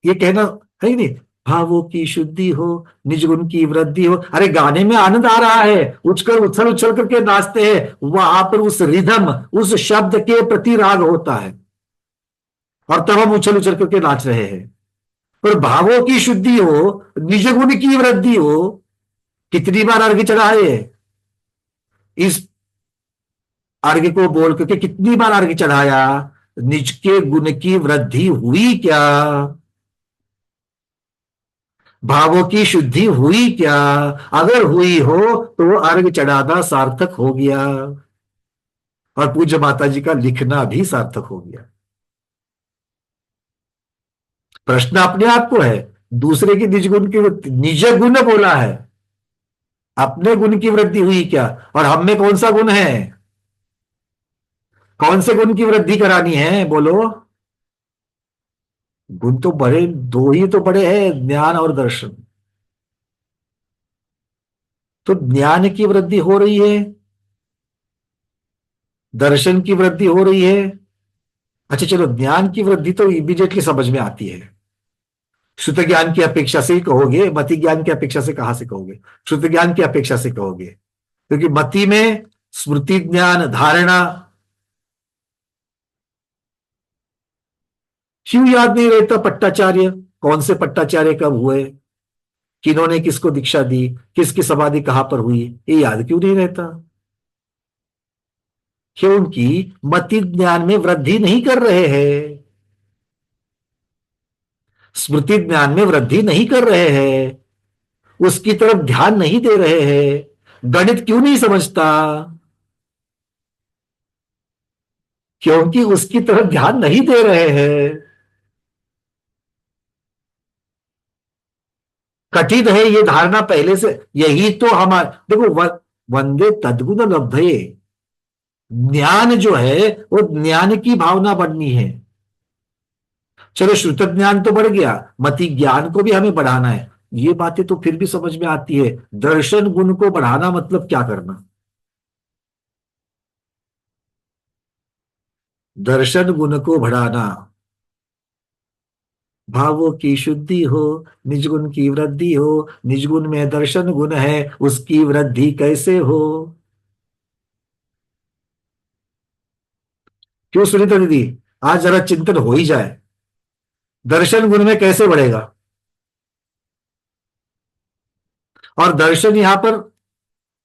ये कहना है ही नहीं, भावों की शुद्धि हो, निज गुण की वृद्धि हो। अरे गाने में आनंद आ रहा है, उछल उछल उछल करके नाचते हैं, वहां पर उस रिदम, उस शब्द के प्रति राग होता है, और तब हम उछल उछल करके नाच रहे हैं। पर भावों की शुद्धि हो, निज गुण की वृद्धि हो, कितनी बार अर्घ चढ़ाए? इस अर्घ को बोल करके कितनी बार अर्घ चढ़ाया? निज के गुण की वृद्धि हुई क्या? भावों की शुद्धि हुई क्या? अगर हुई हो तो वो अर्घ चढ़ाना सार्थक हो गया, और पूज्य माता जी का लिखना भी सार्थक हो गया। प्रश्न अपने आप को है, दूसरे की निज गुण की, निज गुण बोला है, अपने गुण की वृद्धि हुई क्या? और हम में कौन सा गुण है? कौन से गुण की वृद्धि करानी है बोलो? गुण तो बड़े, दो ही तो बड़े हैं, ज्ञान और दर्शन। तो ज्ञान की वृद्धि हो रही है, दर्शन की वृद्धि हो रही है। अच्छा चलो, ज्ञान की वृद्धि तो इमीडिएटली समझ में आती है। श्रुत ज्ञान की अपेक्षा से ही कहोगे, मति ज्ञान की अपेक्षा से कहां से कहोगे? श्रुत ज्ञान की अपेक्षा से कहोगे, क्योंकि मति में स्मृति ज्ञान धारणा। क्यों याद नहीं रहता पट्टाचार्य? कौन से पट्टाचार्य कब हुए, किन्होंने किसको दीक्षा दी, किसकी समाधि कहां पर हुई, ये याद क्यों नहीं रहता? क्योंकि मति ज्ञान में वृद्धि नहीं कर रहे हैं, स्मृति ज्ञान में वृद्धि नहीं कर रहे हैं, उसकी तरफ ध्यान नहीं दे रहे हैं। गणित क्यों नहीं समझता? क्योंकि उसकी तरफ ध्यान नहीं दे रहे हैं। कठिन है ये धारणा पहले से, यही तो हमारे देखो वंदे तद्गुण लब्धये। ज्ञान जो है वो ज्ञान की भावना बढ़नी है। चलो श्रुत ज्ञान तो बढ़ गया, मति ज्ञान को भी हमें बढ़ाना है। ये बातें तो फिर भी समझ में आती है। दर्शन गुण को बढ़ाना मतलब क्या करना? दर्शन गुण को बढ़ाना, भावों की शुद्धि हो, निज गुण की वृद्धि हो। निज गुण में दर्शन गुण है, उसकी वृद्धि कैसे हो? क्यों सुनीता दीदी? आज जरा चिंतन हो ही जाए, दर्शन गुण में कैसे बढ़ेगा? और दर्शन यहां पर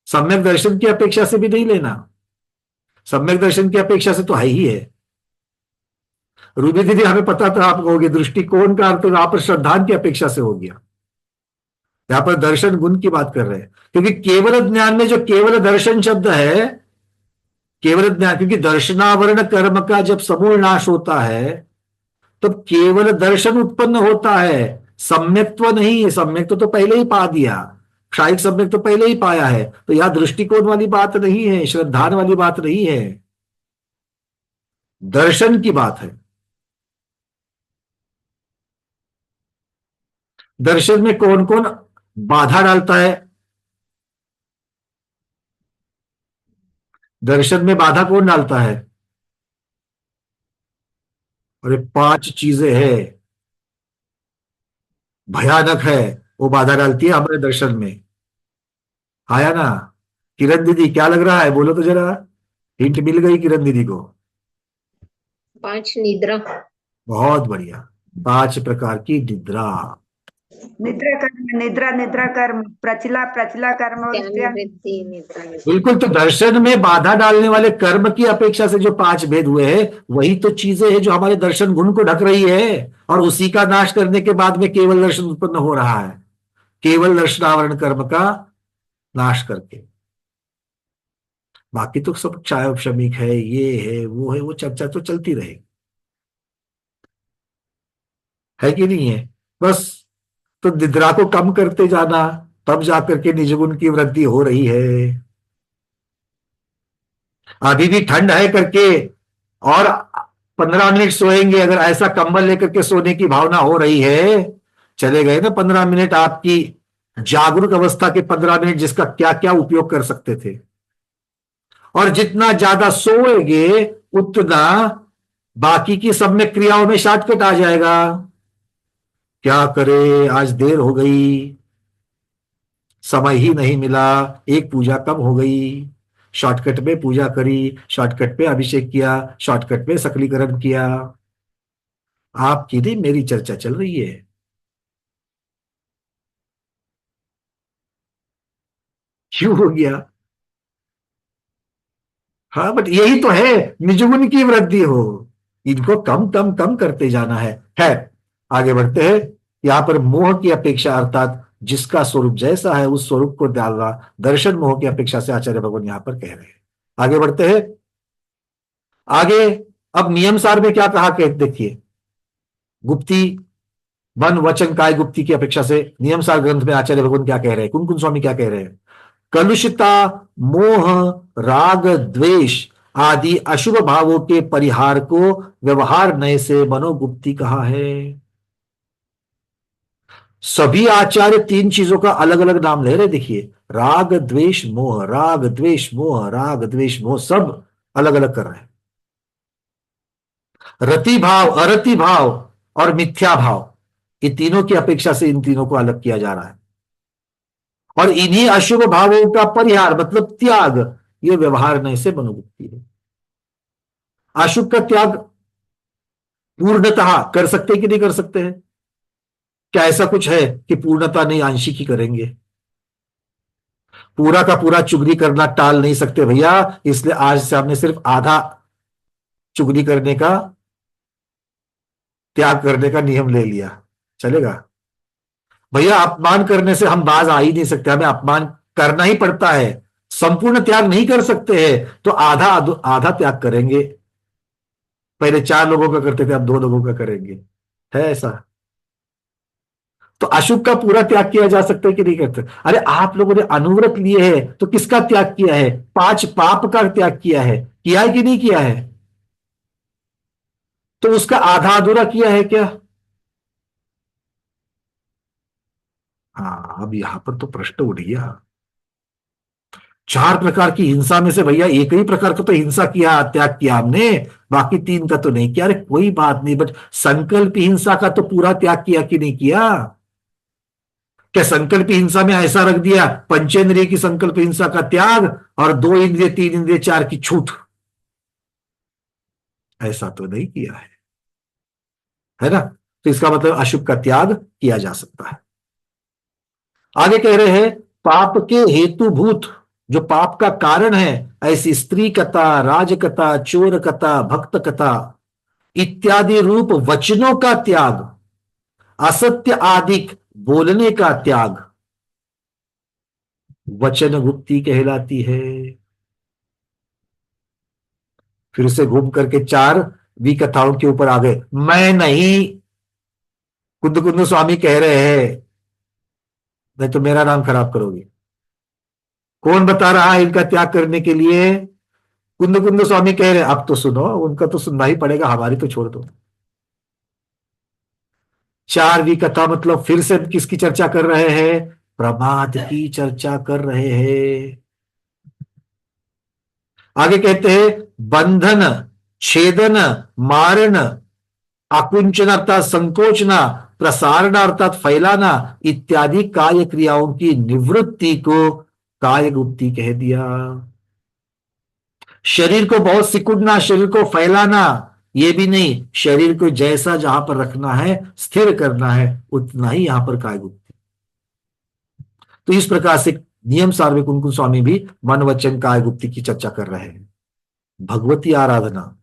सम्यक दर्शन की अपेक्षा से भी नहीं लेना, सम्यक दर्शन की अपेक्षा से तो है ही है। रूबी दीदी हमें पता था आप कहोगे दृष्टिकोण का अर्थ यहां पर श्रद्धान की अपेक्षा से हो गया। यहां पर दर्शन गुण की बात कर रहे हैं, क्योंकि केवल ज्ञान में जो केवल दर्शन शब्द है, केवल ज्ञान, क्योंकि दर्शनावरण कर्म का जब समूल नाश होता है तब केवल दर्शन उत्पन्न होता है, सम्यक्त्व नहीं है। सम्यक्त्व तो पहले ही पा दिया, क्षायिक सम्यक तो पहले ही पाया है। तो यह दृष्टिकोण वाली बात नहीं है, श्रद्धान वाली बात नहीं है, दर्शन की बात है। दर्शन में कौन कौन बाधा डालता है? दर्शन में बाधा कौन डालता है? अरे पांच चीजें हैं, भयानक है, वो बाधा डालती है हमारे दर्शन में। आया ना? किरण दीदी क्या लग रहा है, बोलो तो जरा, हिंट मिल गई किरण दीदी को? पांच निद्रा। बहुत बढ़िया, पांच प्रकार की निद्रा। निद्रा कर्म, निद्रा निद्रा कर्म, प्रचला प्रचला कर्म और ज्ञानवृत्ति निद्रा बिल्कुल। तो दर्शन में बाधा डालने वाले कर्म की अपेक्षा से जो पांच भेद हुए हैं वही तो चीजें हैं जो हमारे दर्शन गुण को ढक रही है, और उसी का नाश करने के बाद में केवल दर्शन उत्पन्न हो रहा है, केवल दर्शनावरण कर्म का नाश करके। बाकी तो सब क्षाय क्षमिक है, ये है वो है, वो चर्चा तो चलती रहेगी, है कि नहीं है? बस तो निद्रा को कम करते जाना, तब जाकर के निज गुण की वृद्धि हो रही है। अभी भी ठंड है करके और 15 मिनट सोएंगे, अगर ऐसा कंबल लेकर के सोने की भावना हो रही है, चले गए ना 15 मिनट आपकी जागरूक अवस्था के 15 मिनट, जिसका क्या क्या उपयोग कर सकते थे। और जितना ज्यादा सोएंगे उतना बाकी की सब में क्रियाओं में शॉर्टकट आ जाएगा। क्या करे, आज देर हो गई, समय ही नहीं मिला, एक पूजा कम हो गई, शॉर्टकट में पूजा करी, शॉर्टकट पे अभिषेक किया, शॉर्टकट में सकलीकरण किया। आपकी नहीं, मेरी चर्चा चल रही है। क्यों हो गया? हाँ, बट यही तो है, निजगुण की वृद्धि हो, इनको कम कम कम करते जाना है। खैर, आगे बढ़ते हैं। यहां पर मोह की अपेक्षा अर्थात जिसका स्वरूप जैसा है उस स्वरूप को डालना, दर्शन मोह की अपेक्षा से आचार्य भगवान यहां पर कह रहे हैं। आगे बढ़ते हैं। आगे अब नियम सार में क्या कहा के देखिए। गुप्ती, वन वचन काय गुप्ती की अपेक्षा से नियम सार ग्रंथ में आचार्य भगवान क्या कह रहे हैं, कुन स्वामी क्या कह रहे हैं? कलुषिता, मोह, राग, द्वेष आदि अशुभ भावों के परिहार को व्यवहार नय से मनोगुप्ती कहा है। सभी आचार्य तीन चीजों का अलग अलग नाम ले रहे। देखिए, राग द्वेष मोह, राग द्वेष मोह, राग द्वेष मोह, सब अलग अलग कर रहे हैं। रति भाव, अरति भाव और मिथ्या भाव, ये तीनों की अपेक्षा से इन तीनों को अलग किया जा रहा है। और इन्हीं अशुभ भावों का परिहार मतलब त्याग, ये व्यवहार नय से मनोवृत्ति है। अशुभ का त्याग पूर्णतः कर सकते कि नहीं कर सकते हैं? क्या ऐसा कुछ है कि पूर्णता नहीं, आंशिक ही करेंगे? पूरा का पूरा चुगली करना टाल नहीं सकते भैया, इसलिए आज से हमने सिर्फ आधा चुगली करने का, त्याग करने का नियम ले लिया, चलेगा? भैया अपमान करने से हम बाज आ ही नहीं सकते, हमें अपमान करना ही पड़ता है। संपूर्ण त्याग नहीं कर सकते हैं तो आधा आधा त्याग करेंगे। पहले 4 लोगों का करते थे, अब 2 लोगों का करेंगे, है ऐसा? तो अशुभ का पूरा त्याग किया जा सकता है कि नहीं करते? अरे आप लोगों ने अनुव्रत लिए हैं तो किसका त्याग किया है? 5 पाप का त्याग किया है कि नहीं किया है? तो उसका आधा अधूरा किया है क्या? हाँ, अब यहां पर तो प्रश्न उठ गया। 4 प्रकार की हिंसा में से भैया एक ही प्रकार का तो हिंसा किया, त्याग किया हमने, बाकी 3 का तो नहीं किया। अरे कोई बात नहीं, बट संकल्प हिंसा का तो पूरा त्याग किया कि नहीं किया? क्या संकल्प हिंसा में ऐसा रख दिया पंचेंद्रिय की संकल्प हिंसा का त्याग और 2 इंद्रिय 3 इंद्रिय 4 की छूट? ऐसा तो नहीं किया है ना? तो इसका मतलब अशुभ का त्याग किया जा सकता है। आगे कह रहे हैं, पाप के हेतुभूत, जो पाप का कारण है, ऐसी स्त्री कथा, राजकथा, चोर कथा, भक्त कथा इत्यादि रूप वचनों का त्याग, असत्य आदि बोलने का त्याग वचन गुप्ती कहलाती है। फिर से घूम करके 4 विकथाओं के ऊपर आ गए। मैं नहीं, कुंद कुंद स्वामी कह रहे हैं, नहीं तो मेरा नाम खराब करोगे। कौन बता रहा है इनका त्याग करने के लिए? कुंद कुंद स्वामी कह रहे हैं। अब तो सुनो, उनका तो सुनना ही पड़ेगा, हमारी तो छोड़ दो। 4वीं कथा मतलब फिर से किसकी चर्चा कर रहे हैं? प्रमाद की चर्चा कर रहे हैं। आगे कहते हैं, बंधन, छेदन, मारण, आकुंचन अर्थात संकोचना, प्रसारण अर्थात फैलाना इत्यादि काय क्रियाओं की निवृत्ति को काय गुप्ती कह दिया। शरीर को बहुत सिकुड़ना, शरीर को फैलाना, ये भी नहीं, शरीर को जैसा जहां पर रखना है, स्थिर करना है, उतना ही यहां पर काय गुप्ती। तो इस प्रकार से नियम सार्वभौमिक कुंकुम स्वामी भी मन वचन काय गुप्ती की चर्चा कर रहे हैं। भगवती आराधना,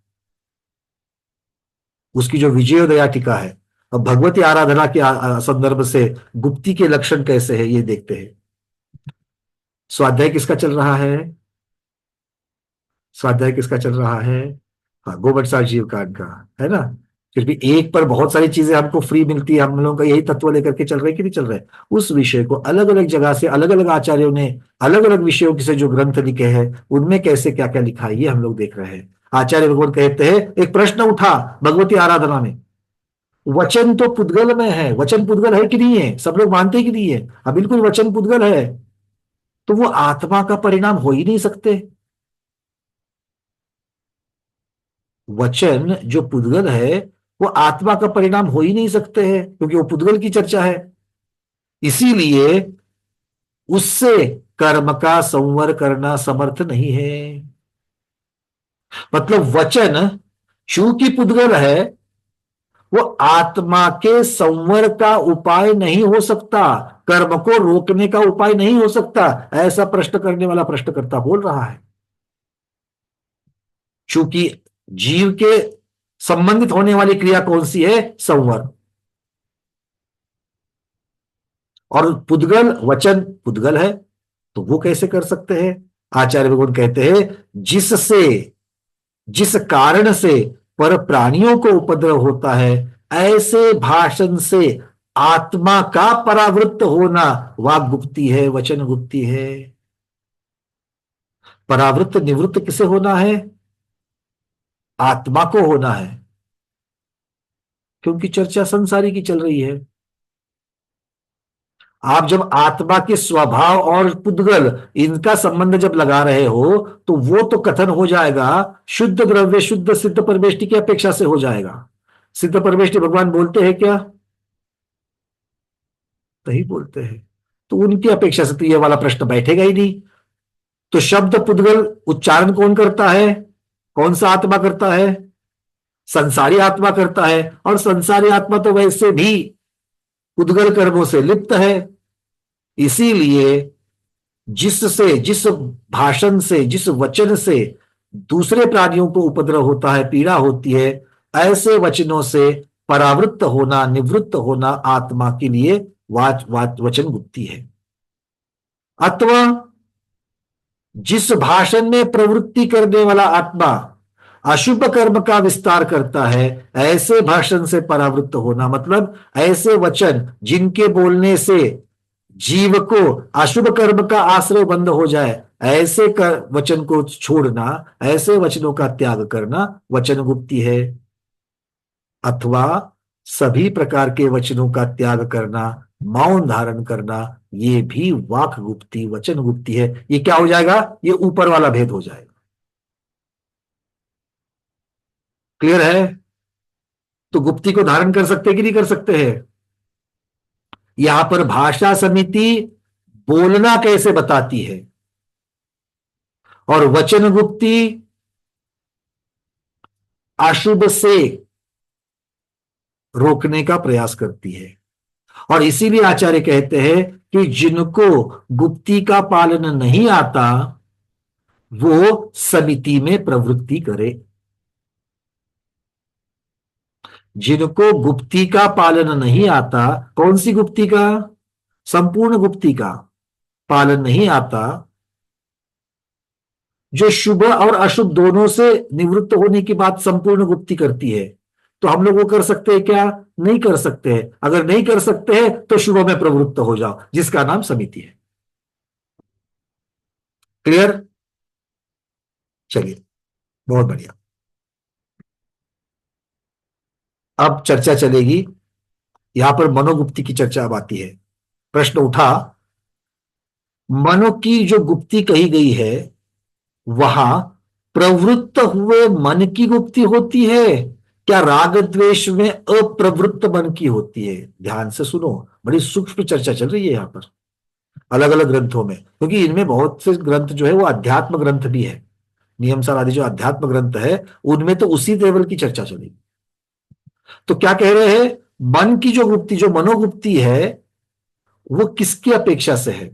उसकी जो विजयोदया टीका है, अब भगवती आराधना के संदर्भ से गुप्ती के लक्षण कैसे है ये देखते हैं। स्वाध्याय किसका चल रहा है? स्वाध्याय किसका चल रहा है? हाँ, गोबरसार जीव कांड का, है ना। फिर भी एक पर बहुत सारी चीजें हमको फ्री मिलती है, हम लोगों का यही तत्व लेकर के चल रहे कि नहीं चल रहे। उस विषय को अलग अलग जगह से अलग अलग आचार्यों ने अलग अलग विषयों से जो ग्रंथ लिखे हैं उनमें कैसे क्या क्या लिखा है ये हम लोग देख रहे हैं। आचार्य भगवान कहते हैं, एक प्रश्न उठा भगवती आराधना में, वचन तो पुद्गल में है, वचन पुद्गल है कि नहीं है? सब लोग मानते हैं कि नहीं है? हाँ, बिल्कुल वचन पुद्गल है। तो वो आत्मा का परिणाम हो ही नहीं सकते। वचन जो पुद्गल है वो आत्मा का परिणाम हो ही नहीं सकते हैं, क्योंकि वो पुद्गल की चर्चा है। इसीलिए उससे कर्म का संवर करना समर्थ नहीं है। मतलब वचन चूंकि पुद्गल है, वो आत्मा के संवर का उपाय नहीं हो सकता, कर्म को रोकने का उपाय नहीं हो सकता, ऐसा प्रश्न करने वाला प्रश्नकर्ता बोल रहा है। चूंकि जीव के संबंधित होने वाली क्रिया कौन सी है? संवर। और पुद्गल, वचन पुद्गल है, तो वो कैसे कर सकते हैं? आचार्य भगवान कहते हैं, जिससे, जिस कारण से पर प्राणियों को उपद्रव होता है, ऐसे भाषण से आत्मा का परावृत्त होना वाक गुप्ती है, वचन गुप्ती है। परावृत्त निवृत्त किसे होना है? आत्मा को होना है, क्योंकि चर्चा संसारी की चल रही है। आप जब आत्मा के स्वभाव और पुद्गल इनका संबंध जब लगा रहे हो, तो वो तो कथन हो जाएगा शुद्ध द्रव्य शुद्ध सिद्ध परमेष्टि की अपेक्षा से हो जाएगा। सिद्ध परमेष्टि भगवान बोलते हैं क्या? नहीं बोलते हैं। तो उनकी अपेक्षा से तो ये वाला प्रश्न बैठेगा ही नहीं। तो शब्द पुद्गल उच्चारण कौन करता है? कौन सा आत्मा करता है? संसारी आत्मा करता है। और संसारी आत्मा तो वैसे भी पुद्गल कर्मों से लिप्त है। इसीलिए जिससे, जिस भाषण से, जिस वचन से दूसरे प्राणियों को उपद्रव होता है, पीड़ा होती है, ऐसे वचनों से परावृत्त होना, निवृत्त होना आत्मा के लिए वचन गुप्ती है। अथवा जिस भाषण में प्रवृत्ति करने वाला आत्मा अशुभ कर्म का विस्तार करता है, ऐसे भाषण से परावृत्त होना, मतलब ऐसे वचन जिनके बोलने से जीव को अशुभ कर्म का आश्रय बंद हो जाए, ऐसे वचन को छोड़ना, ऐसे वचनों का त्याग करना वचन गुप्ती है। अथवा सभी प्रकार के वचनों का त्याग करना, मौन धारण करना, ये भी वाक गुप्ती, वचन गुप्ती है। ये क्या हो जाएगा? ये ऊपर वाला भेद हो जाएगा। क्लियर है? तो गुप्ती को धारण कर सकते कि नहीं कर सकते हैं? यहां पर भाषा समिति बोलना कैसे बताती है, और वचन गुप्ती अशुभ से रोकने का प्रयास करती है। और इसीलिए आचार्य कहते हैं कि जिनको गुप्ती का पालन नहीं आता, वो समिति में प्रवृत्ति करे। जिनको गुप्ती का पालन नहीं आता, कौन सी गुप्ती का? संपूर्ण गुप्ती का पालन नहीं आता, जो शुभ और अशुभ दोनों से निवृत्त होने की बात संपूर्ण गुप्ती करती है। तो हम लोग वो कर सकते हैं क्या? नहीं कर सकते हैं। अगर नहीं कर सकते हैं तो शुभ में प्रवृत्त हो जाओ, जिसका नाम समिति है। क्लियर? चलिए, बहुत बढ़िया। अब चर्चा चलेगी, यहां पर मनोगुप्ती की चर्चा अब आती है। प्रश्न उठा, मनो की जो गुप्ती कही गई है, वहां प्रवृत्त हुए मन की गुप्ती होती है, क्या राग द्वेष में अप्रवृत्त मन की होती है? ध्यान से सुनो, बड़ी सूक्ष्म चर्चा चल रही है यहां पर अलग अलग ग्रंथों में, क्योंकि इनमें बहुत से ग्रंथ जो है वो अध्यात्म ग्रंथ भी है। नियम सार आदि जो अध्यात्म ग्रंथ है उनमें तो उसी लेवल की चर्चा चलेगी। तो क्या कह रहे हैं, मन की जो गुप्ती, जो मनोगुप्ती है, वो किसकी अपेक्षा से है?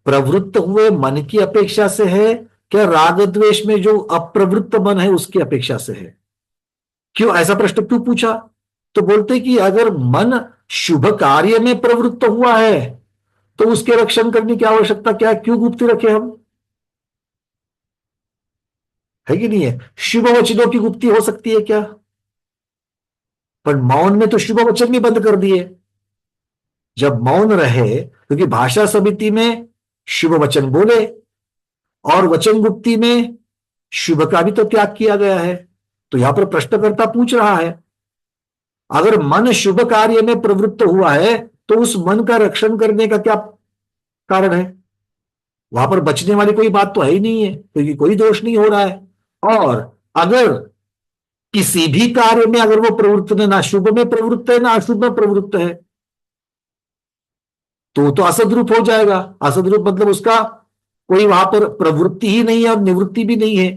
प्रवृत्त हुए मन की अपेक्षा से है, क्या राग द्वेष में जो अप्रवृत्त मन है उसकी अपेक्षा से है? क्यों ऐसा प्रश्न क्यों पूछा? तो बोलते कि अगर मन शुभ कार्य में प्रवृत्त हुआ है तो उसके रक्षण करने की आवश्यकता क्या है? क्यों गुप्ती रखे हम? है कि नहीं है? शुभ वचनों की गुप्ती हो सकती है क्या? पर मौन में तो शुभ वचन भी बंद कर दिए। जब मौन रहे, क्योंकि भाषा समिति में शुभ वचन बोले और वचन गुप्ती में शुभ का भी तो त्याग किया गया है। तो यहां पर प्रश्नकर्ता पूछ रहा है, अगर मन शुभ कार्य में प्रवृत्त हुआ है तो उस मन का रक्षण करने का क्या कारण है? वहां पर बचने वाली कोई बात तो है ही नहीं है, क्योंकि कोई दोष नहीं हो रहा है। और अगर किसी भी कार्य में अगर वो प्रवृत्त ने ना शुभ में प्रवृत्त है ना अशुभ में प्रवृत्त है तो असदरूप हो जाएगा। असदरूप मतलब उसका कोई वहां पर प्रवृत्ति ही नहीं है और निवृत्ति भी नहीं है।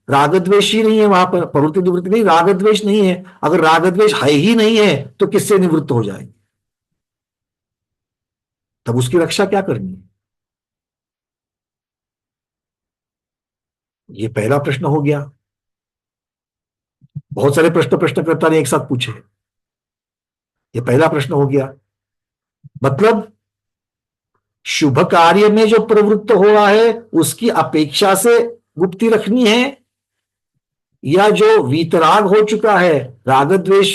राग द्वेष ही नहीं है वहां पर, प्रवृत्ति निवृत्ति नहीं, राग द्वेष नहीं है। अगर राग द्वेष है ही नहीं है तो किससे निवृत्त हो जाएगी? तब उसकी रक्षा क्या करनी है? ये पहला प्रश्न हो गया। बहुत सारे प्रश्न प्रश्नकर्ता ने एक साथ पूछे। ये पहला प्रश्न हो गया। मतलब शुभ कार्य में जो प्रवृत्त हुआ है उसकी अपेक्षा से गुप्ती रखनी है, या जो वीतराग हो चुका है, राग द्वेष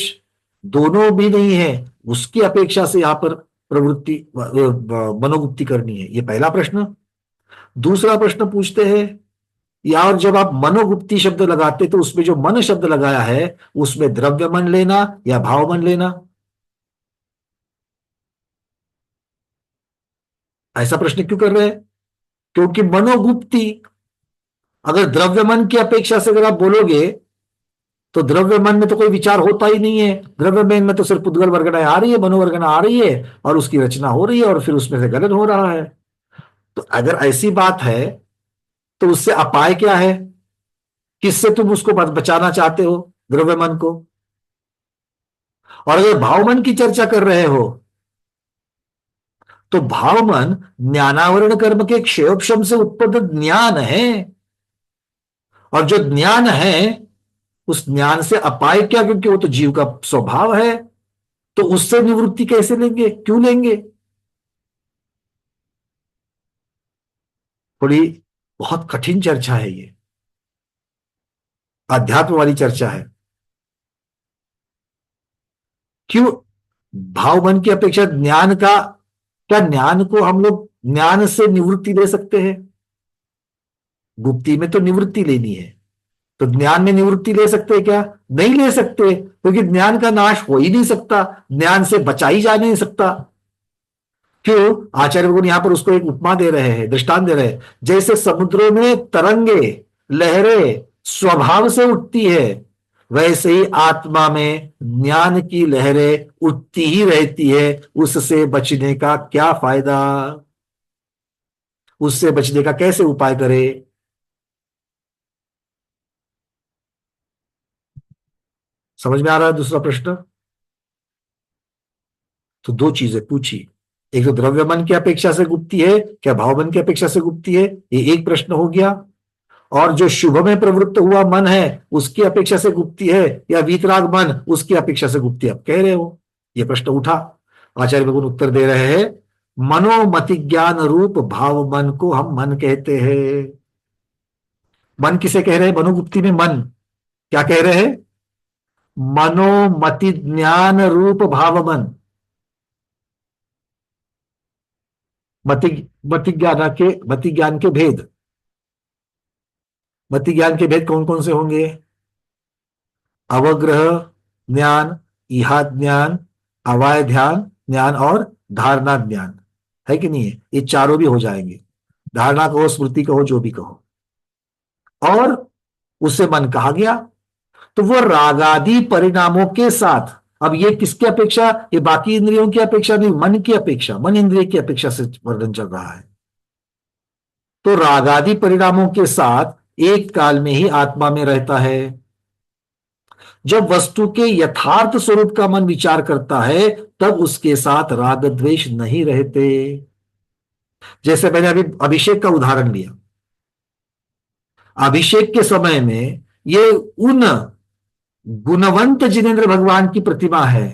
दोनों भी नहीं है, उसकी अपेक्षा से यहां पर प्रवृत्ति मनोगुप्ती करनी है? ये पहला प्रश्न। दूसरा प्रश्न पूछते हैं, या और जब आप मनोगुप्ती शब्द लगाते तो उसमें जो मन शब्द लगाया है उसमें द्रव्य मन लेना या भाव मन लेना? ऐसा प्रश्न क्यों कर रहे हैं? क्योंकि मनोगुप्ती अगर द्रव्य मन की अपेक्षा से अगर आप बोलोगे तो द्रव्य मन में तो कोई विचार होता ही नहीं है। द्रव्य मन में तो सिर्फ उद्गल वर्गना आ रही है, मनोवर्गना आ रही है और उसकी रचना हो रही है और फिर उसमें से गलन हो रहा है। तो अगर ऐसी बात है तो उससे अपाय क्या है? किससे तुम उसको बचाना चाहते हो द्रव्य मन को? और अगर भाव मन की चर्चा कर रहे हो तो भाव मन ज्ञानावरण कर्म के क्षयोपशम से उत्पन्न ज्ञान है, और जो ज्ञान है उस ज्ञान से अपाय क्या? क्योंकि वो तो जीव का स्वभाव है। तो उससे निवृत्ति कैसे लेंगे, क्यों लेंगे? थोड़ी बहुत कठिन चर्चा है ये, अध्यात्म वाली चर्चा है। क्यों भाव मन की अपेक्षा ज्ञान का? क्या ज्ञान को हम लोग ज्ञान से निवृत्ति ले सकते हैं? गुप्ती में तो निवृत्ति लेनी है, तो ज्ञान में निवृत्ति ले सकते हैं क्या? नहीं ले सकते, क्योंकि ज्ञान का नाश हो ही नहीं सकता, ज्ञान से बचा ही जा नहीं सकता। क्यों? आचार्य भगवान यहां पर उसको एक उपमा दे रहे हैं, दृष्टांत दे रहे हैं। जैसे समुद्रों में तरंगे लहरें स्वभाव से उठती है, वैसे ही आत्मा में ज्ञान की लहरें उठती ही रहती है। उससे बचने का क्या फायदा? उससे बचने का कैसे उपाय करे? समझ में आ रहा है दूसरा प्रश्न? तो दो चीजें पूछी, एक तो द्रव्य मन की अपेक्षा से गुप्ती है, क्या भाव मन की अपेक्षा से गुप्ती है, ये एक प्रश्न हो गया। और जो शुभ में प्रवृत्त हुआ मन है उसकी अपेक्षा से गुप्ती है, या वीतराग मन उसकी अपेक्षा से गुप्ती आप कह रहे हो? ये प्रश्न उठा। आचार्य भगवान उत्तर दे रहे हैं, मनोमति ज्ञान रूप भाव मन को हम मन कहते हैं। मन किसे कह रहे हैं? मनोगुप्ती में मन क्या कह रहे हैं? मनोमति ज्ञान रूप भाव मन। मति मति ज्ञान के भेद, मति ज्ञान के भेद कौन कौन से होंगे? अवग्रह ज्ञान, इहा ज्ञान, अवाय ध्यान ज्ञान और धारणा ज्ञान, है कि नहीं है? ये चारों भी हो जाएंगे, धारणा कहो, स्मृति कहो, जो भी कहो। और उसे मन कहा गया। तो वो रागादि परिणामों के साथ, अब ये किसकी अपेक्षा? ये बाकी इंद्रियों की अपेक्षा नहीं, मन की अपेक्षा, मन इंद्रिय की अपेक्षा से वर्णन चल रहा है। तो रागादि परिणामों के साथ एक काल में ही आत्मा में रहता है। जब वस्तु के यथार्थ स्वरूप का मन विचार करता है तब उसके साथ राग द्वेष नहीं रहते। जैसे मैंने अभी अभिषेक का उदाहरण लिया। अभिषेक के समय में ये उन गुणवंत जिनेन्द्र भगवान की प्रतिमा है,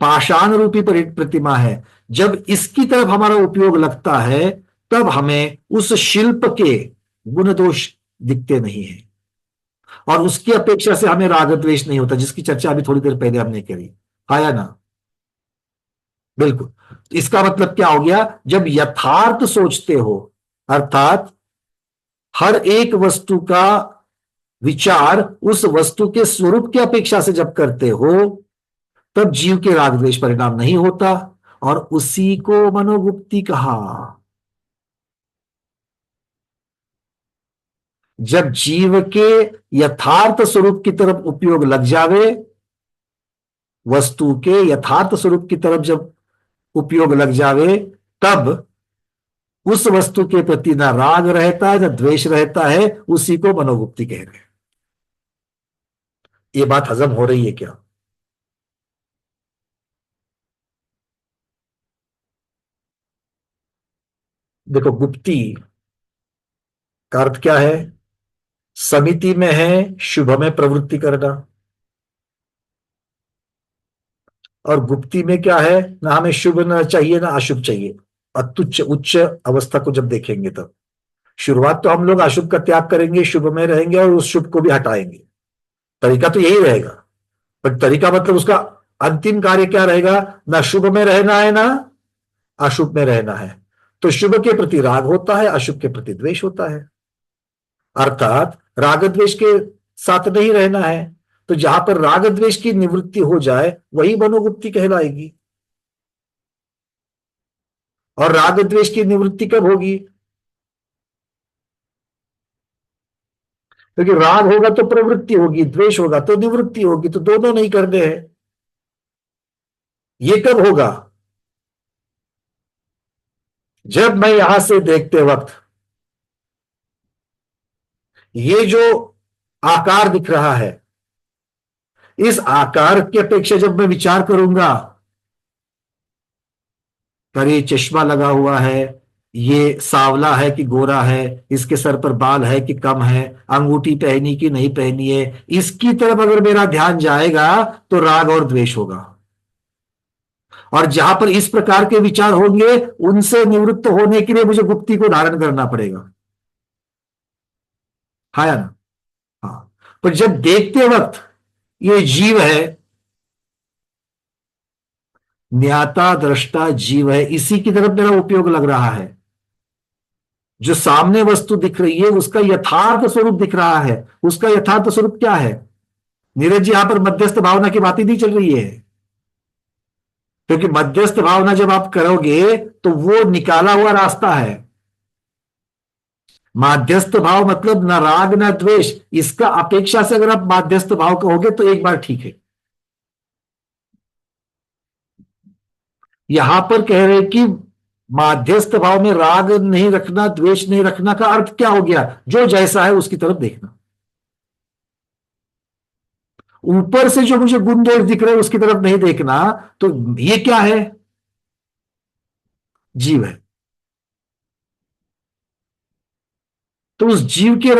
पाषाण रूपी प्रतिमा है। जब इसकी तरफ हमारा उपयोग लगता है तब हमें उस शिल्प के गुण दोष दिखते नहीं है, और उसकी अपेक्षा से हमें राग द्वेष नहीं होता, जिसकी चर्चा अभी थोड़ी देर पहले हमने करी। हाँ या ना? बिल्कुल। इसका मतलब क्या हो गया? जब यथार्थ सोचते हो, अर्थात हर एक वस्तु का विचार उस वस्तु के स्वरूप की अपेक्षा से जब करते हो तब जीव के राग द्वेष परिणाम नहीं होता, और उसी को मनोगुप्ति कहा। जब जीव के यथार्थ स्वरूप की तरफ उपयोग लग जावे, वस्तु के यथार्थ स्वरूप की तरफ जब उपयोग लग जावे, तब उस वस्तु के प्रति ना राग रहता है ना द्वेष रहता है। उसी को मनोगुप्ति कह रहे हैं। ये बात हजम हो रही है क्या? देखो, गुप्ती का अर्थ क्या है? समिति में है शुभ में प्रवृत्ति करना, और गुप्ती में क्या है? ना हमें शुभ ना चाहिए ना अशुभ चाहिए। अतुच्च उच्च अवस्था को जब देखेंगे तब शुरुआत तो हम लोग अशुभ का त्याग करेंगे, शुभ में रहेंगे और उस शुभ को भी हटाएंगे। तरीका तो यही रहेगा, पर तरीका मतलब उसका अंतिम कार्य क्या रहेगा? ना शुभ में रहना है ना अशुभ में रहना है। तो शुभ के प्रति राग होता है, अशुभ के प्रति द्वेष होता है, अर्थात राग द्वेष के साथ नहीं रहना है। तो जहां पर राग द्वेष की निवृत्ति हो जाए वही मनोगुप्ति कहलाएगी। और राग द्वेष की निवृत्ति कब होगी? क्योंकि राग होगा तो प्रवृत्ति होगी, द्वेष होगा तो निवृत्ति होगी, तो दोनों नहीं करने हैं। ये कब होगा? जब मैं यहां से देखते वक्त ये जो आकार दिख रहा है, इस आकार की अपेक्षा जब मैं विचार करूंगा, पर ये चश्मा लगा हुआ है, ये सांवला है कि गोरा है, इसके सर पर बाल है कि कम है, अंगूठी पहनी कि नहीं पहनी है, इसकी तरफ अगर मेरा ध्यान जाएगा तो राग और द्वेष होगा। और जहां पर इस प्रकार के विचार होंगे उनसे निवृत्त होने के लिए मुझे गुप्ती को धारण करना पड़ेगा। हाँ या ना? हाँ। पर जब देखते वक्त ये जीव है, ज्ञाता दृष्टा जीव है, इसी की तरफ मेरा उपयोग लग रहा है। जो सामने वस्तु दिख रही है उसका यथार्थ स्वरूप दिख रहा है। उसका यथार्थ स्वरूप क्या है? नीरज जी, यहां पर मध्यस्थ भावना की बात ही नहीं चल रही है, क्योंकि मध्यस्थ भावना जब आप करोगे तो वो निकाला हुआ रास्ता है। माध्यस्थ भाव मतलब ना राग ना द्वेष, इसका अपेक्षा से अगर आप माध्यस्थ भाव कहोगे तो एक बार ठीक है। यहां पर कह रहे कि माध्यस्थ भाव में राग नहीं रखना, द्वेष नहीं रखना का अर्थ क्या हो गया? जो जैसा है उसकी तरफ देखना। ऊपर से जो मुझे गुण दोष दिख रहे हैं उसकी तरफ नहीं देखना। तो ये क्या है? जीव है। तो उस जीव के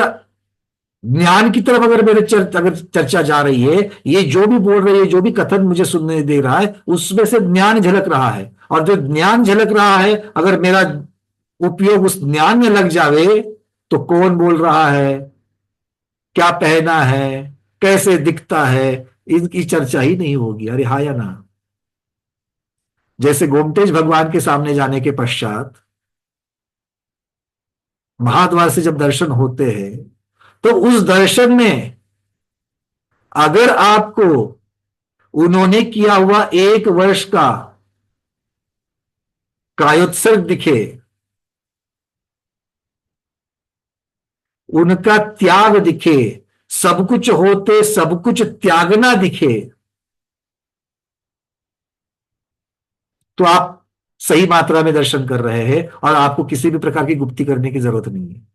ज्ञान की तरफ अगर अगर चर्चा जा रही है, ये जो भी बोल रही है, जो भी कथन मुझे सुनने दे रहा है, उसमें से ज्ञान झलक रहा है। और जो ज्ञान झलक रहा है, अगर मेरा उपयोग उस ज्ञान में लग जावे तो कौन बोल रहा है, क्या पहना है, कैसे दिखता है, इनकी चर्चा ही नहीं होगी। अरे हाँ या ना? जैसे गोमतेज भगवान के सामने जाने के पश्चात महाद्वार से जब दर्शन होते हैं, तो उस दर्शन में अगर आपको उन्होंने किया हुआ 1 वर्ष का कायोत्सर्ग दिखे, उनका त्याग दिखे, सब कुछ होते सब कुछ त्यागना दिखे, तो आप सही मात्रा में दर्शन कर रहे हैं और आपको किसी भी प्रकार की गुप्ती करने की जरूरत नहीं है।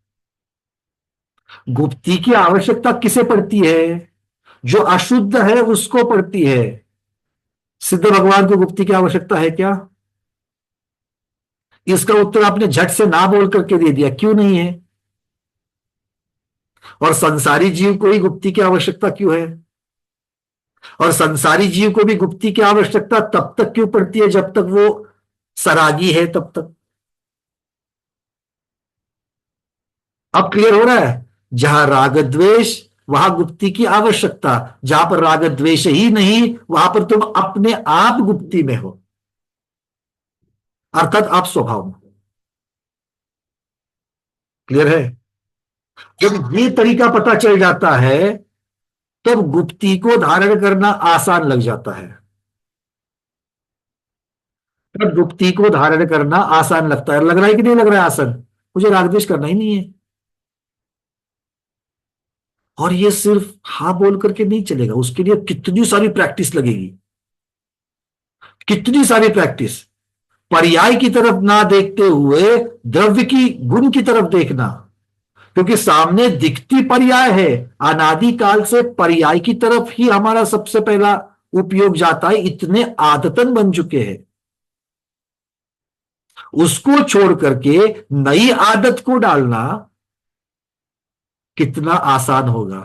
गुप्ती की आवश्यकता किसे पड़ती है? जो अशुद्ध है उसको पड़ती है। सिद्ध भगवान को गुप्ती की आवश्यकता है क्या? इसका उत्तर आपने झट से ना बोल करके दे दिया, क्यों नहीं है? और संसारी जीव को ही गुप्ती की आवश्यकता क्यों है? और संसारी जीव को भी गुप्ती की आवश्यकता तब तक क्यों पड़ती है जब तक वो सरागी है, तब तक। अब क्लियर हो रहा है? जहां राग द्वेष वहां गुप्ती की आवश्यकता, जहां पर राग द्वेष ही नहीं वहां पर तुम अपने आप गुप्ती में हो, अर्थात आप स्वभाव में। क्लियर है? जब ये तरीका पता चल जाता है तब गुप्ती को धारण करना आसान लग जाता है। तब गुप्ती को धारण करना आसान लगता है। लग रहा है कि नहीं लग रहा है आसान? मुझे राग द्वेष करना ही नहीं है। और ये सिर्फ हाँ बोल करके नहीं चलेगा, उसके लिए कितनी सारी प्रैक्टिस लगेगी, कितनी सारी प्रैक्टिस। पर्याय की तरफ ना देखते हुए द्रव्य की गुण की तरफ देखना, क्योंकि सामने दिखती पर्याय है। अनादि काल से पर्याय की तरफ ही हमारा सबसे पहला उपयोग जाता है, इतने आदतन बन चुके हैं। उसको छोड़ करके नई आदत को डालना कितना आसान होगा।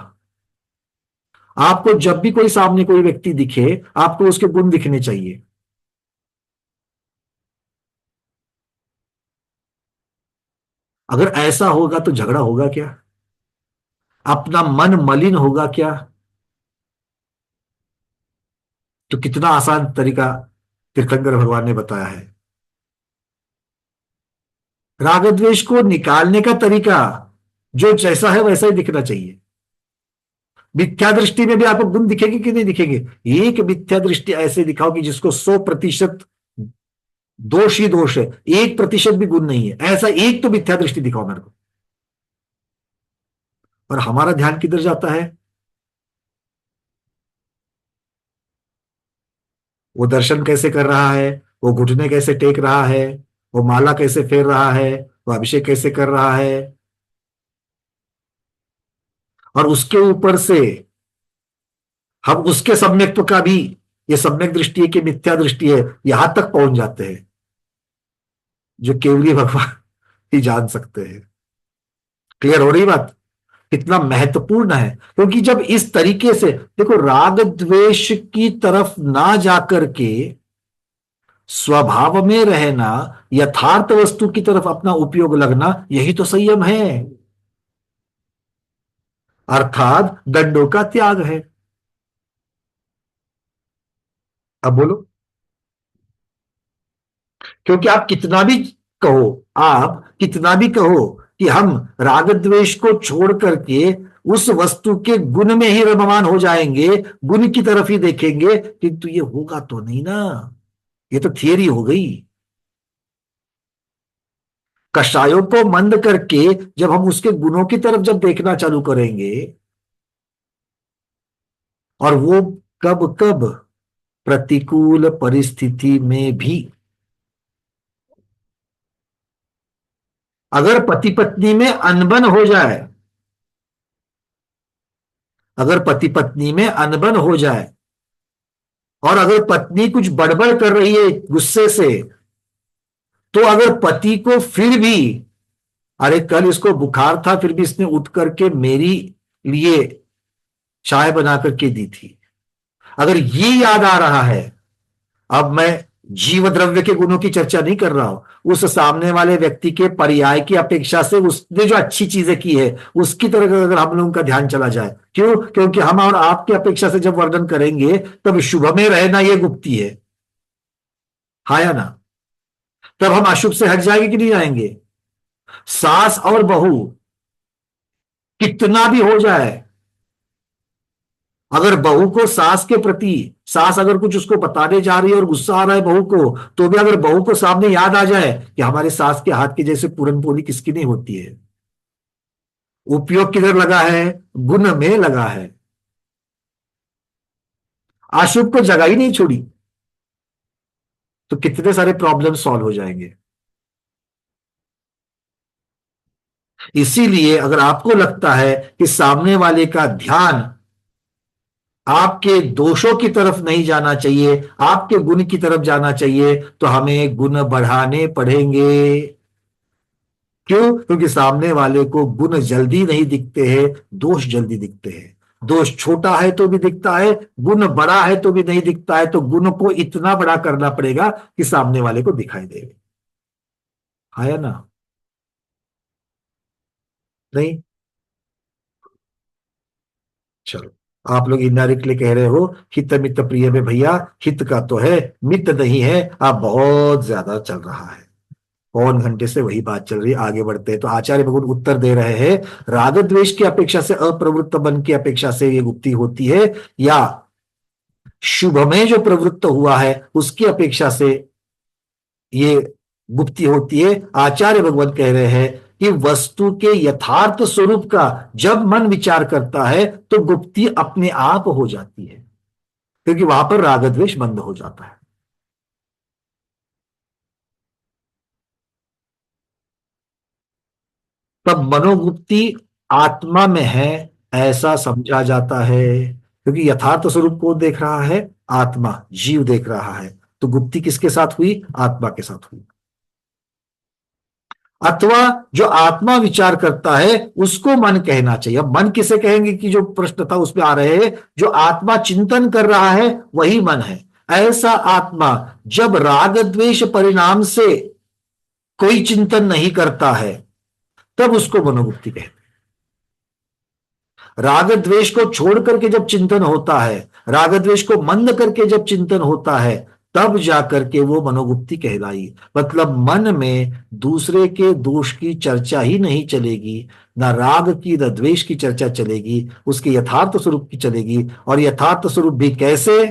आपको जब भी कोई सामने कोई व्यक्ति दिखे आपको उसके गुण दिखने चाहिए। अगर ऐसा होगा तो झगड़ा होगा क्या? अपना मन मलिन होगा क्या? तो कितना आसान तरीका तीर्थंकर भगवान ने बताया है। राग द्वेष को निकालने का तरीका जो जैसा है वैसा ही दिखना चाहिए। मिथ्या दृष्टि में भी आपको गुण दिखेंगे कि नहीं दिखेंगे? एक मिथ्या दृष्टि ऐसे दिखाओ कि जिसको 100% दोष ही दोष है, 1% भी गुण नहीं है, ऐसा एक तो मिथ्या दृष्टि दिखाओ मेरे को। और हमारा ध्यान किधर जाता है? वो दर्शन कैसे कर रहा है, वो घुटने कैसे टेक रहा है, वो माला कैसे फेर रहा है, वो अभिषेक कैसे कर रहा है, और उसके ऊपर से हम उसके सम्यक्त्व का भी, ये सम्यक दृष्टि है कि मिथ्या दृष्टि है, यहां तक पहुंच जाते हैं जो केवली भगवान ही जान सकते हैं। क्लियर हो रही बात? कितना महत्वपूर्ण है। क्योंकि जब इस तरीके से देखो, राग द्वेष की तरफ ना जाकर के स्वभाव में रहना, यथार्थ वस्तु की तरफ अपना उपयोग लगना, यही तो संयम है, अर्थात दंडों का त्याग है। अब बोलो। क्योंकि आप कितना भी कहो, आप कितना भी कहो कि हम राग द्वेष को छोड़ करके उस वस्तु के गुण में ही रममान हो जाएंगे, गुण की तरफ ही देखेंगे, किंतु ये होगा तो नहीं ना। ये तो थियरी हो गई। कषायों को मंद करके जब हम उसके गुणों की तरफ जब देखना चालू करेंगे, और वो कब कब प्रतिकूल परिस्थिति में भी, अगर पति पत्नी में अनबन हो जाए, अगर पति पत्नी में अनबन हो जाए और अगर पत्नी कुछ बड़बड़ कर रही है गुस्से से, तो अगर पति को फिर भी, अरे कल इसको बुखार था फिर भी इसने उठ करके मेरी लिए चाय बना करके दी थी, अगर ये याद आ रहा है, अब मैं जीव द्रव्य के गुणों की चर्चा नहीं कर रहा हूं, उस सामने वाले व्यक्ति के पर्याय की अपेक्षा से उसने जो अच्छी चीजें की है उसकी तरफ अगर हम लोगों का ध्यान चला जाए, क्यों? क्योंकि हम और आपकी अपेक्षा से जब वर्णन करेंगे तब शुभ में रहना यह गुप्ती है, हाँ या ना? तब हम अशुभ से हट जाएंगे कि नहीं आएंगे? सास और बहू कितना भी हो जाए, अगर बहू को सास के प्रति, सास अगर कुछ उसको बताने जा रही है और गुस्सा आ रहा है बहू को, तो भी अगर बहू को सामने याद आ जाए कि हमारे सास के हाथ की जैसे पूरन पोली किसकी नहीं होती है, उपयोग किधर लगा है? गुण में लगा है, अशुभ को जगह ही नहीं छोड़ी, तो कितने सारे प्रॉब्लम सॉल्व हो जाएंगे। इसीलिए अगर आपको लगता है कि सामने वाले का ध्यान आपके दोषों की तरफ नहीं जाना चाहिए, आपके गुण की तरफ जाना चाहिए, तो हमें गुण बढ़ाने पड़ेंगे। क्यों? क्योंकि सामने वाले को गुण जल्दी नहीं दिखते हैं, दोष जल्दी दिखते हैं। दोष छोटा है तो भी दिखता है, गुण बड़ा है तो भी नहीं दिखता है। तो गुण को इतना बड़ा करना पड़ेगा कि सामने वाले को दिखाई दे। आया ना? नहीं? चलो, आप लोग इनडायरेक्टली कह रहे हो हित मित प्रिय में भैया हित का तो है, मित नहीं है। आप बहुत ज्यादा चल रहा है, पौन घंटे से वही बात चल रही है। आगे बढ़ते हैं तो आचार्य भगवान उत्तर दे रहे हैं, राग द्वेष की अपेक्षा से, अप्रवृत्त मन की अपेक्षा से ये गुप्ती होती है, या शुभ में जो प्रवृत्त हुआ है उसकी अपेक्षा से ये गुप्ती होती है। आचार्य भगवान कह रहे हैं कि वस्तु के यथार्थ स्वरूप का जब मन विचार करता है तो गुप्ती अपने आप हो जाती है, क्योंकि वहां पर राग द्वेष बंद हो जाता है। तब मनोगुप्ती आत्मा में है ऐसा समझा जाता है, क्योंकि यथार्थ स्वरूप को देख रहा है, आत्मा जीव देख रहा है। तो गुप्ती किसके साथ हुई? आत्मा के साथ हुई। अथवा जो आत्मा विचार करता है उसको मन कहना चाहिए। अब मन किसे कहेंगे कि जो प्रश्न था उसमें आ रहे हैं, जो आत्मा चिंतन कर रहा है वही मन है। ऐसा आत्मा जब राग द्वेष परिणाम से कोई चिंतन नहीं करता है तब उसको मनोगुप्ती कहते हैं। राग द्वेष को छोड़ करके जब चिंतन होता है, राग द्वेष को मंद करके जब चिंतन होता है, तब जाकर के वो मनोगुप्ती कहलाई। मतलब मन में दूसरे के दोष की चर्चा ही नहीं चलेगी, ना राग की न द्वेष की चर्चा चलेगी, उसके यथार्थ स्वरूप की चलेगी। और यथार्थ स्वरूप भी कैसे?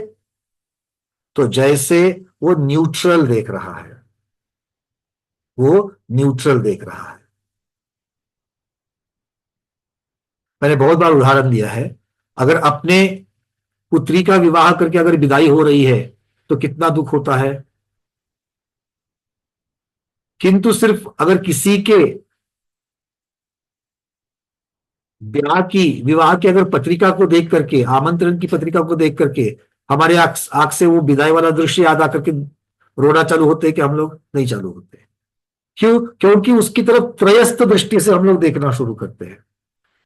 तो जैसे वो न्यूट्रल देख रहा है, वो न्यूट्रल देख रहा है। मैंने बहुत बार उदाहरण दिया है, अगर अपने पुत्री का विवाह करके अगर विदाई हो रही है तो कितना दुख होता है। किंतु सिर्फ अगर किसी के विवाह की अगर पत्रिका को देख करके, आमंत्रण की पत्रिका को देख करके हमारे आंख से वो विदाई वाला दृश्य याद आकर के रोना चालू होते हैं कि हम लोग नहीं चालू होते? क्यों? क्योंकि उसकी तरफ त्रयस्थ दृष्टि से हम लोग देखना शुरू करते हैं।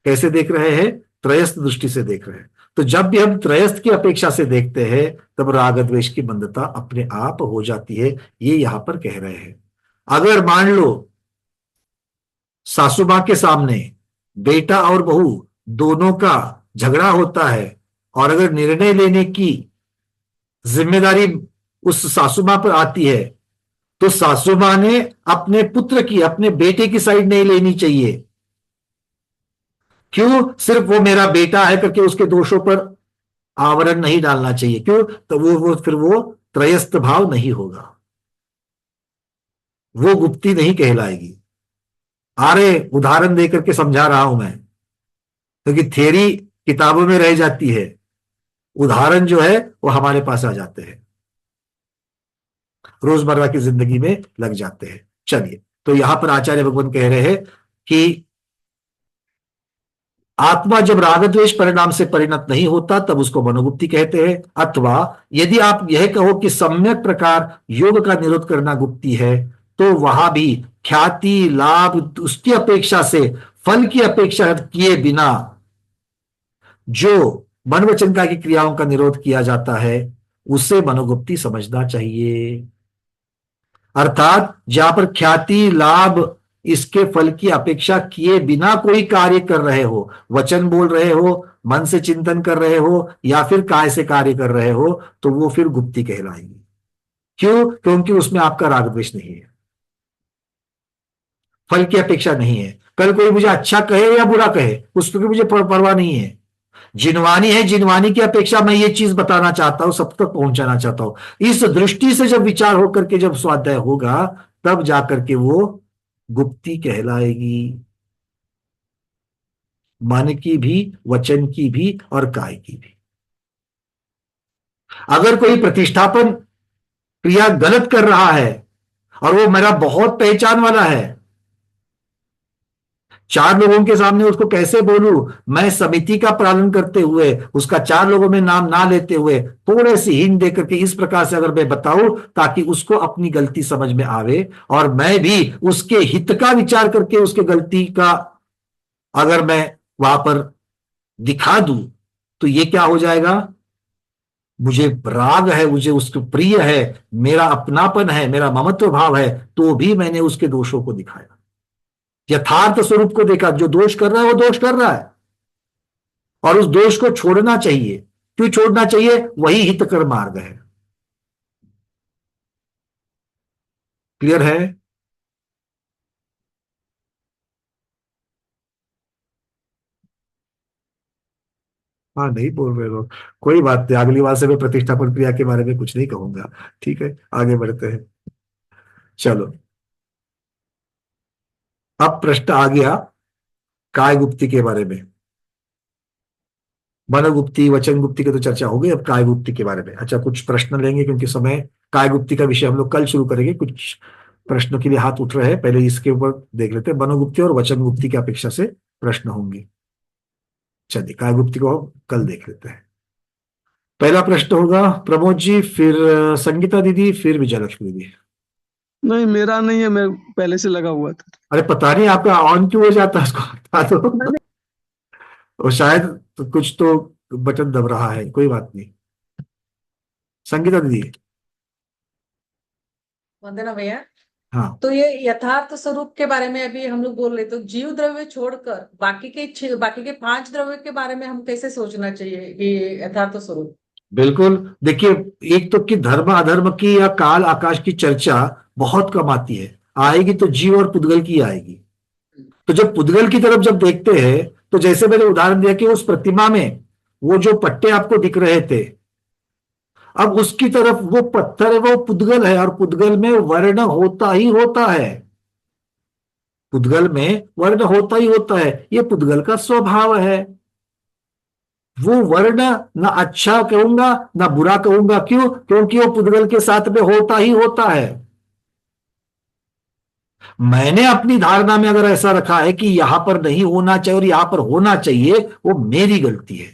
कैसे देख रहे हैं? त्रयस्थ दृष्टि से देख रहे हैं। तो जब भी हम त्रयस्थ की अपेक्षा से देखते हैं तब राग द्वेष की मंदता अपने आप हो जाती है। ये यहां पर कह रहे हैं। अगर मान लो सासू मां के सामने बेटा और बहू दोनों का झगड़ा होता है, और अगर निर्णय लेने की जिम्मेदारी उस सासू मां पर आती है, तो सासू मां ने अपने पुत्र की, अपने बेटे की साइड नहीं लेनी चाहिए। क्यों? सिर्फ वो मेरा बेटा है करके उसके दोषों पर आवरण नहीं डालना चाहिए। क्यों? तो फिर वो त्रयस्थ भाव नहीं होगा, वो गुप्ती नहीं कहलाएगी। अरे उदाहरण देकर के समझा रहा हूं मैं, क्योंकि थ्योरी किताबों में रह जाती है, उदाहरण जो है वो हमारे पास आ जाते हैं, रोजमर्रा की जिंदगी में लग जाते हैं। चलिए, तो यहां पर आचार्य भगवान कह रहे हैं कि आत्मा जब राग द्वेष परिणाम से परिणत नहीं होता तब उसको मनोगुप्ती कहते हैं। अथवा यदि आप यह कहो कि सम्यक प्रकार योग का निरोध करना गुप्ती है, तो वहां भी ख्याति लाभ उसकी अपेक्षा से, फल की अपेक्षा किए बिना जो मन वचन का की क्रियाओं का निरोध किया जाता है उसे मनोगुप्ती समझना चाहिए। अर्थात जहां पर ख्याति लाभ इसके फल की अपेक्षा किए बिना कोई कार्य कर रहे हो, वचन बोल रहे हो, मन से चिंतन कर रहे हो, या फिर काय से कार्य कर रहे हो, तो वो फिर गुप्ती कहलाएगी। क्यों? क्योंकि उसमें आपका राग द्वेष नहीं है, फल की अपेक्षा नहीं है। कल कोई मुझे अच्छा कहे या बुरा कहे उसकी मुझे परवाह नहीं है। जिनवानी है, जिनवानी की अपेक्षा मैं ये चीज बताना चाहता हूं, सब तक पहुंचाना चाहता हूं। इस दृष्टि से जब विचार होकर के जब स्वाध्याय होगा तब जाकर के वो गुप्ती कहलाएगी, मन की भी, वचन की भी और काय की भी। अगर कोई प्रतिष्ठापन क्रिया गलत कर रहा है और वो मेरा बहुत पहचान वाला है, चार लोगों के सामने उसको कैसे बोलूं, मैं समिति का पालन करते हुए, उसका चार लोगों में नाम ना लेते हुए, थोड़े सी हिंट देकर के इस प्रकार से अगर मैं बताऊं ताकि उसको अपनी गलती समझ में आवे, और मैं भी उसके हित का विचार करके उसके गलती का अगर मैं वहां पर दिखा दूं, तो ये क्या हो जाएगा, मुझे राग है, मुझे उसको प्रिय है, मेरा अपनापन है, मेरा ममत्व भाव है, तो भी मैंने उसके दोषों को दिखाया, यथार्थ स्वरूप को देखा। जो दोष कर रहा है वो दोष कर रहा है, और उस दोष को छोड़ना चाहिए। क्यों छोड़ना चाहिए? वही हितकर मार्ग है। क्लियर है? हाँ, नहीं बोल रहे लोग, कोई बात नहीं, अगली बार से मैं प्रतिष्ठापन क्रिया के बारे में कुछ नहीं कहूंगा। ठीक है, आगे बढ़ते हैं। चलो, अब प्रश्न आ गया काय गुप्ती के बारे में। मनोगुप्ती, वचन गुप्ती की तो चर्चा हो गई, अब काय गुप्ती के बारे में। अच्छा, कुछ प्रश्न लेंगे क्योंकि समय, काय गुप्ती का विषय हम लोग कल शुरू करेंगे। कुछ प्रश्नों के लिए हाथ उठ रहे हैं, पहले इसके ऊपर देख लेते हैं। मनोगुप्ती और वचन गुप्ती की अपेक्षा से प्रश्न होंगे। चलिए, काय गुप्ती को हम कल देख लेते हैं। पहला प्रश्न होगा प्रमोद जी, फिर संगीता दीदी, फिर विजयलक्ष्मी दीदी। नहीं, मेरा नहीं है, मैं पहले से लगा हुआ था। अरे पता नहीं आपका ऑन क्यों हो जाता है, उसको बता दो। और शायद तो कुछ तो बटन दब रहा है, कोई बात नहीं। संगीता दीदी। वंदना भैया, हाँ, तो ये यथार्थ स्वरूप के बारे में अभी हम लोग बोल रहे, तो जीव द्रव्य छोड़कर बाकी के 5 द्रव्य के बारे में हम कैसे सोचना चाहिए कि यथार्थ स्वरूप? बिल्कुल। देखिए, एक तो कि धर्म अधर्म की या काल आकाश की चर्चा बहुत कम आती है, आएगी तो जीव और पुद्गल की आएगी। तो जब पुद्गल की तरफ जब देखते हैं, तो जैसे मैंने उदाहरण दिया कि उस प्रतिमा में वो जो पट्टे आपको दिख रहे थे, अब उसकी तरफ वो पत्थर है, वो पुद्गल है, और पुद्गल में वर्ण होता ही होता है। पुद्गल में वर्ण होता ही होता है, ये पुद्गल का स्वभाव है। वो वर्ण ना अच्छा कहूंगा ना बुरा कहूंगा। क्यों? क्योंकि वो पुद्गल के साथ में होता ही होता है। मैंने अपनी धारणा में अगर ऐसा रखा है कि यहां पर नहीं होना चाहिए और यहां पर होना चाहिए, वो मेरी गलती है।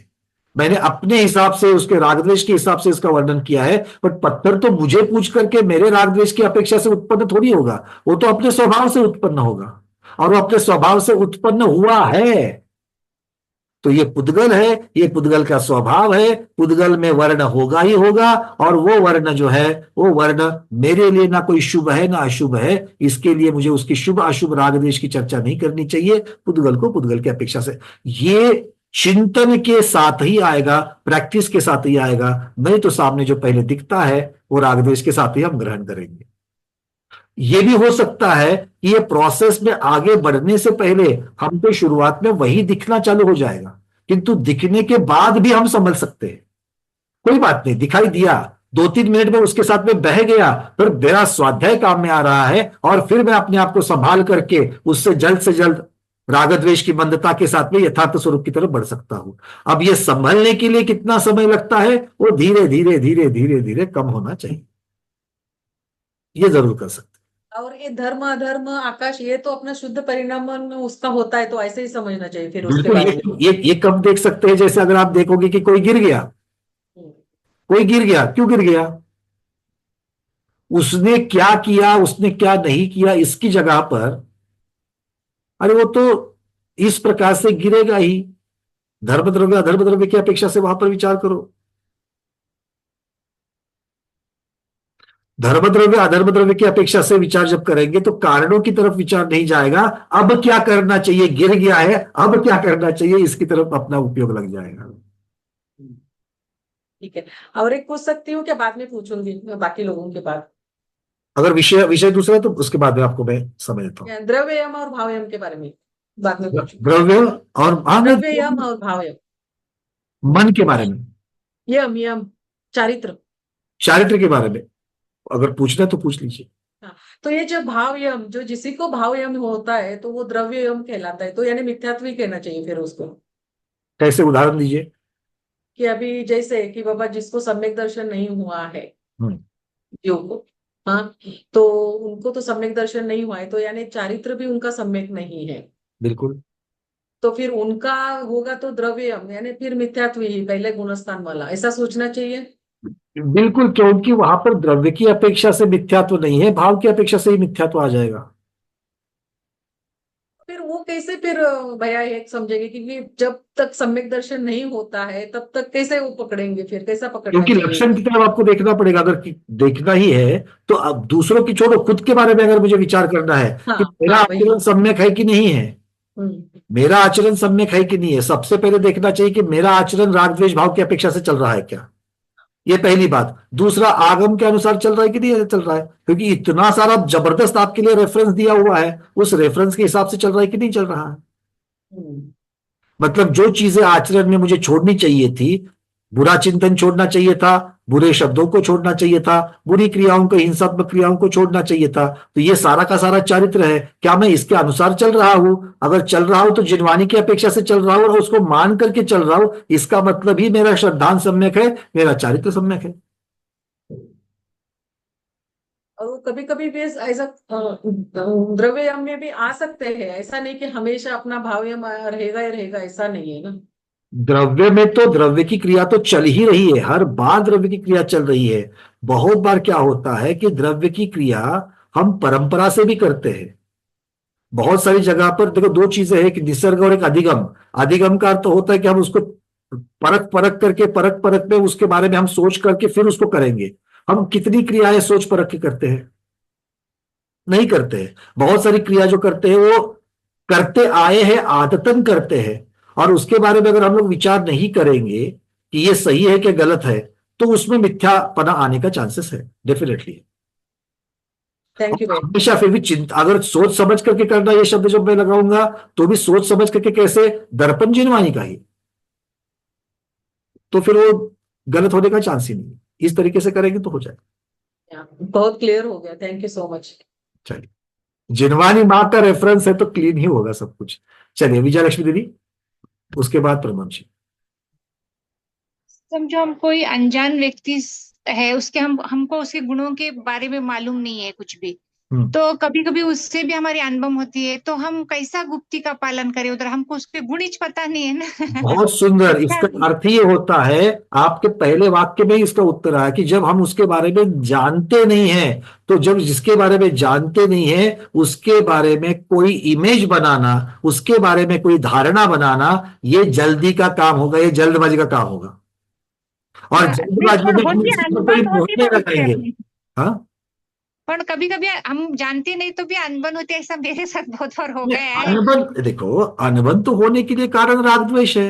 मैंने अपने हिसाब से, उसके रागद्वेष के हिसाब से इसका वर्णन किया है। बट पत्थर तो मुझे पूछ करके मेरे रागद्वेष की अपेक्षा से उत्पन्न थोड़ी होगा, वो तो अपने स्वभाव से उत्पन्न होगा, और वो अपने स्वभाव से उत्पन्न हुआ है। तो ये पुद्गल है, ये पुद्गल का स्वभाव है, पुद्गल में वर्ण होगा ही होगा, और वो वर्ण जो है, वो वर्ण मेरे लिए ना कोई शुभ है ना अशुभ है। इसके लिए मुझे उसकी शुभ अशुभ राग द्वेष की चर्चा नहीं करनी चाहिए। पुद्गल को पुद्गल की अपेक्षा से, ये चिंतन के साथ ही आएगा, प्रैक्टिस के साथ ही आएगा। नहीं तो सामने जो पहले दिखता है वो राग द्वेष के साथ ही हम ग्रहण करेंगे। ये भी हो सकता है कि ये प्रोसेस में आगे बढ़ने से पहले हम तो शुरुआत में वही दिखना चालू हो जाएगा, किंतु दिखने के बाद भी हम समझ सकते हैं। कोई बात नहीं, दिखाई दिया, 2-3 मिनट में उसके साथ में बह गया, फिर मेरा स्वाध्याय काम में आ रहा है, और फिर मैं अपने आप को संभाल करके उससे जल्द से जल्द रागद्वेष की मंदता के साथ में यथार्थ स्वरूप की तरफ बढ़ सकता हूं। अब ये संभलने के लिए कितना समय लगता है, वो धीरे धीरे धीरे धीरे धीरे कम होना चाहिए। ये जरूर कर सकते। और ये धर्म अधर्म आकाश, ये तो अपना शुद्ध परिणाम उसका होता है, तो ऐसे ही समझना चाहिए फिर उसके बिल्कुल, बारे में। ये कब देख सकते हैं? जैसे अगर आप देखोगे कि कोई गिर गया, हम्म, कोई गिर गया, क्यों गिर गया? उसने क्या किया, उसने क्या नहीं किया, इसकी जगह पर अरे वो तो इस प्रकार से गिरेगा ही। धर्म द्रव्य अधर्म द्रव्य की अपेक्षा से वहां पर विचार करो। धर्म द्रव्य अधर्म द्रव्य की अपेक्षा से विचार जब करेंगे तो कारणों की तरफ विचार नहीं जाएगा। अब क्या करना चाहिए, गिर गया है, अब क्या करना चाहिए, इसकी तरफ अपना उपयोग लग जाएगा। ठीक है। और एक पूछ सकती हूँ क्या? बाद में पूछूंगी बाकी लोगों के बाद। अगर विषय विषय दूसरा है तो उसके बाद में आपको मैं समझ देता हूँ। द्रव्ययम और भावयम के बारे में बाद में पूछूंगी। द्रव्य और द्रव्ययम और भावयम, मन के बारे में, यम यम चारित्र। चारित्र के बारे में अगर पूछना है तो पूछ लीजिए। हाँ, तो ये जो भावयम, जो जिसी को भावयम होता है तो वो द्रव्ययम कहलाता है, तो यानी मिथ्यात्व ही कहना चाहिए फिर उसको। कैसे? उदाहरण दीजिए। कि अभी जैसे कि बाबा जिसको सम्यक दर्शन नहीं हुआ है, हम्म। योग को, हाँ, तो उनको तो सम्यक दर्शन नहीं हुआ है, तो यानी चारित्र भी उनका सम्यक नहीं है। बिल्कुल तो फिर उनका होगा तो द्रव्यम यानी फिर मिथ्यात्व ही पहले गुणस्थान वाला, ऐसा सोचना चाहिए। बिल्कुल, क्योंकि वहां पर द्रव्य की अपेक्षा से मिथ्यात्व नहीं है, भाव की अपेक्षा से ही मिथ्यात्व आ जाएगा। फिर वो कैसे फिर भैया एक समझेंगे, क्योंकि जब तक सम्यक दर्शन नहीं होता है तब तक कैसे वो पकड़ेंगे, फिर कैसा पकड़ना क्योंकि चाहिए लक्षण इनको। की तरफ आपको देखना पड़ेगा, अगर देखना ही है तो अब दूसरों की छोड़ो, खुद के बारे में अगर मुझे विचार करना है कि हाँ मेरा हाँ वही। आचरण सम्यक है कि नहीं है, हम्म। मेरा आचरण सम्यक है कि नहीं है, सबसे पहले देखना चाहिए कि मेरा आचरण राग द्वेष भाव की अपेक्षा से चल रहा है क्या, ये पहली बात। दूसरा, आगम के अनुसार चल रहा है कि नहीं चल रहा है, क्योंकि इतना सारा जबरदस्त आपके लिए रेफरेंस दिया हुआ है, उस रेफरेंस के हिसाब से चल रहा है कि नहीं चल रहा है। हम्म। मतलब जो चीजें आचरण में मुझे छोड़नी चाहिए थी, बुरा चिंतन छोड़ना चाहिए था, बुरे शब्दों को छोड़ना चाहिए था, बुरी क्रियाओं को, हिंसात्मक क्रियाओं को छोड़ना चाहिए था, तो ये सारा का सारा चारित्र है, क्या मैं इसके अनुसार चल रहा हूं? अगर चल रहा हूं तो जिनवानी की अपेक्षा से चल रहा हूं और उसको मान करके चल रहा हूं, इसका मतलब ही मेरा श्रद्धांत सम्यक है, मेरा चारित्र सम्यक है। और वो कभी कभी भी ऐसा द्रव्यम में भी आ सकते हैं, ऐसा नहीं कि हमेशा अपना भावयम रहेगा ही रहेगा, ऐसा नहीं है ना। द्रव्य में तो द्रव्य की क्रिया तो चल ही रही है, हर बार द्रव्य की क्रिया चल रही है। बहुत बार क्या होता है कि द्रव्य की क्रिया हम परंपरा से भी करते हैं। बहुत सारी जगह पर देखो, दो चीजें हैं, एक निसर्ग और एक अधिगम। अधिगम का अर्थ होता है कि हम उसको परख परख करके, परख परख में उसके बारे में हम सोच करके फिर उसको करेंगे। हम कितनी क्रियाएं सोच परख के करते हैं? नहीं करते हैं। बहुत सारी क्रिया जो करते हैं वो करते आए हैं, आदतन करते हैं, और उसके बारे में अगर हम लोग विचार नहीं करेंगे कि ये सही है कि गलत है, तो उसमें मिथ्यापना आने का चांसेस है डेफिनेटली। थैंक यू भाई। हमेशा फिर भी चिंता, अगर सोच समझ करके करना, ये शब्द जब मैं लगाऊंगा तो भी सोच समझ करके कैसे, दर्पण जिनवानी का ही, तो फिर वो गलत होने का चांस ही नहीं है। इस तरीके से करेंगे तो हो जाएगा। बहुत क्लियर हो गया, थैंक यू सो मच। चलिए, जिनवानी माँ का रेफरेंस है तो क्लीन ही होगा सब कुछ। चलिए विजय लक्ष्मी दीदी, उसके बाद प्रमोद जी। समझो हम कोई अनजान व्यक्ति है, उसके हमको उसके गुणों के बारे में मालूम नहीं है कुछ भी, हम्म। तो कभी कभी उससे भी हमारी अनबन होती है, तो हम कैसा गुप्ती का पालन करें, उधर हमको उसके गुण ही पता नहीं है ना। बहुत सुंदर, अच्छा। इसका अर्थ ये होता है, आपके पहले वाक्य में ही इसका उत्तर आया कि जब हम उसके बारे में जानते नहीं हैं, तो जब जिसके बारे में जानते नहीं है उसके बारे में कोई इमेज बनाना, उसके बारे में कोई धारणा बनाना, ये जल्दी का काम होगा, ये जल्दबाजी का काम होगा। और हाँ, नहीं, जल्दबाजी पर में हम होती इसी पर कोई अनबन होती मोहरे तो उससे लगाएंगे। अपनी, हाँ, पर कभी कभी हम जानते नहीं तो भी अनबन होती है, ऐसा मेरे साथ बहुत बार हो गया है। अनबन देखो, अनबन तो होने के लिए कारण राग द्वेष है।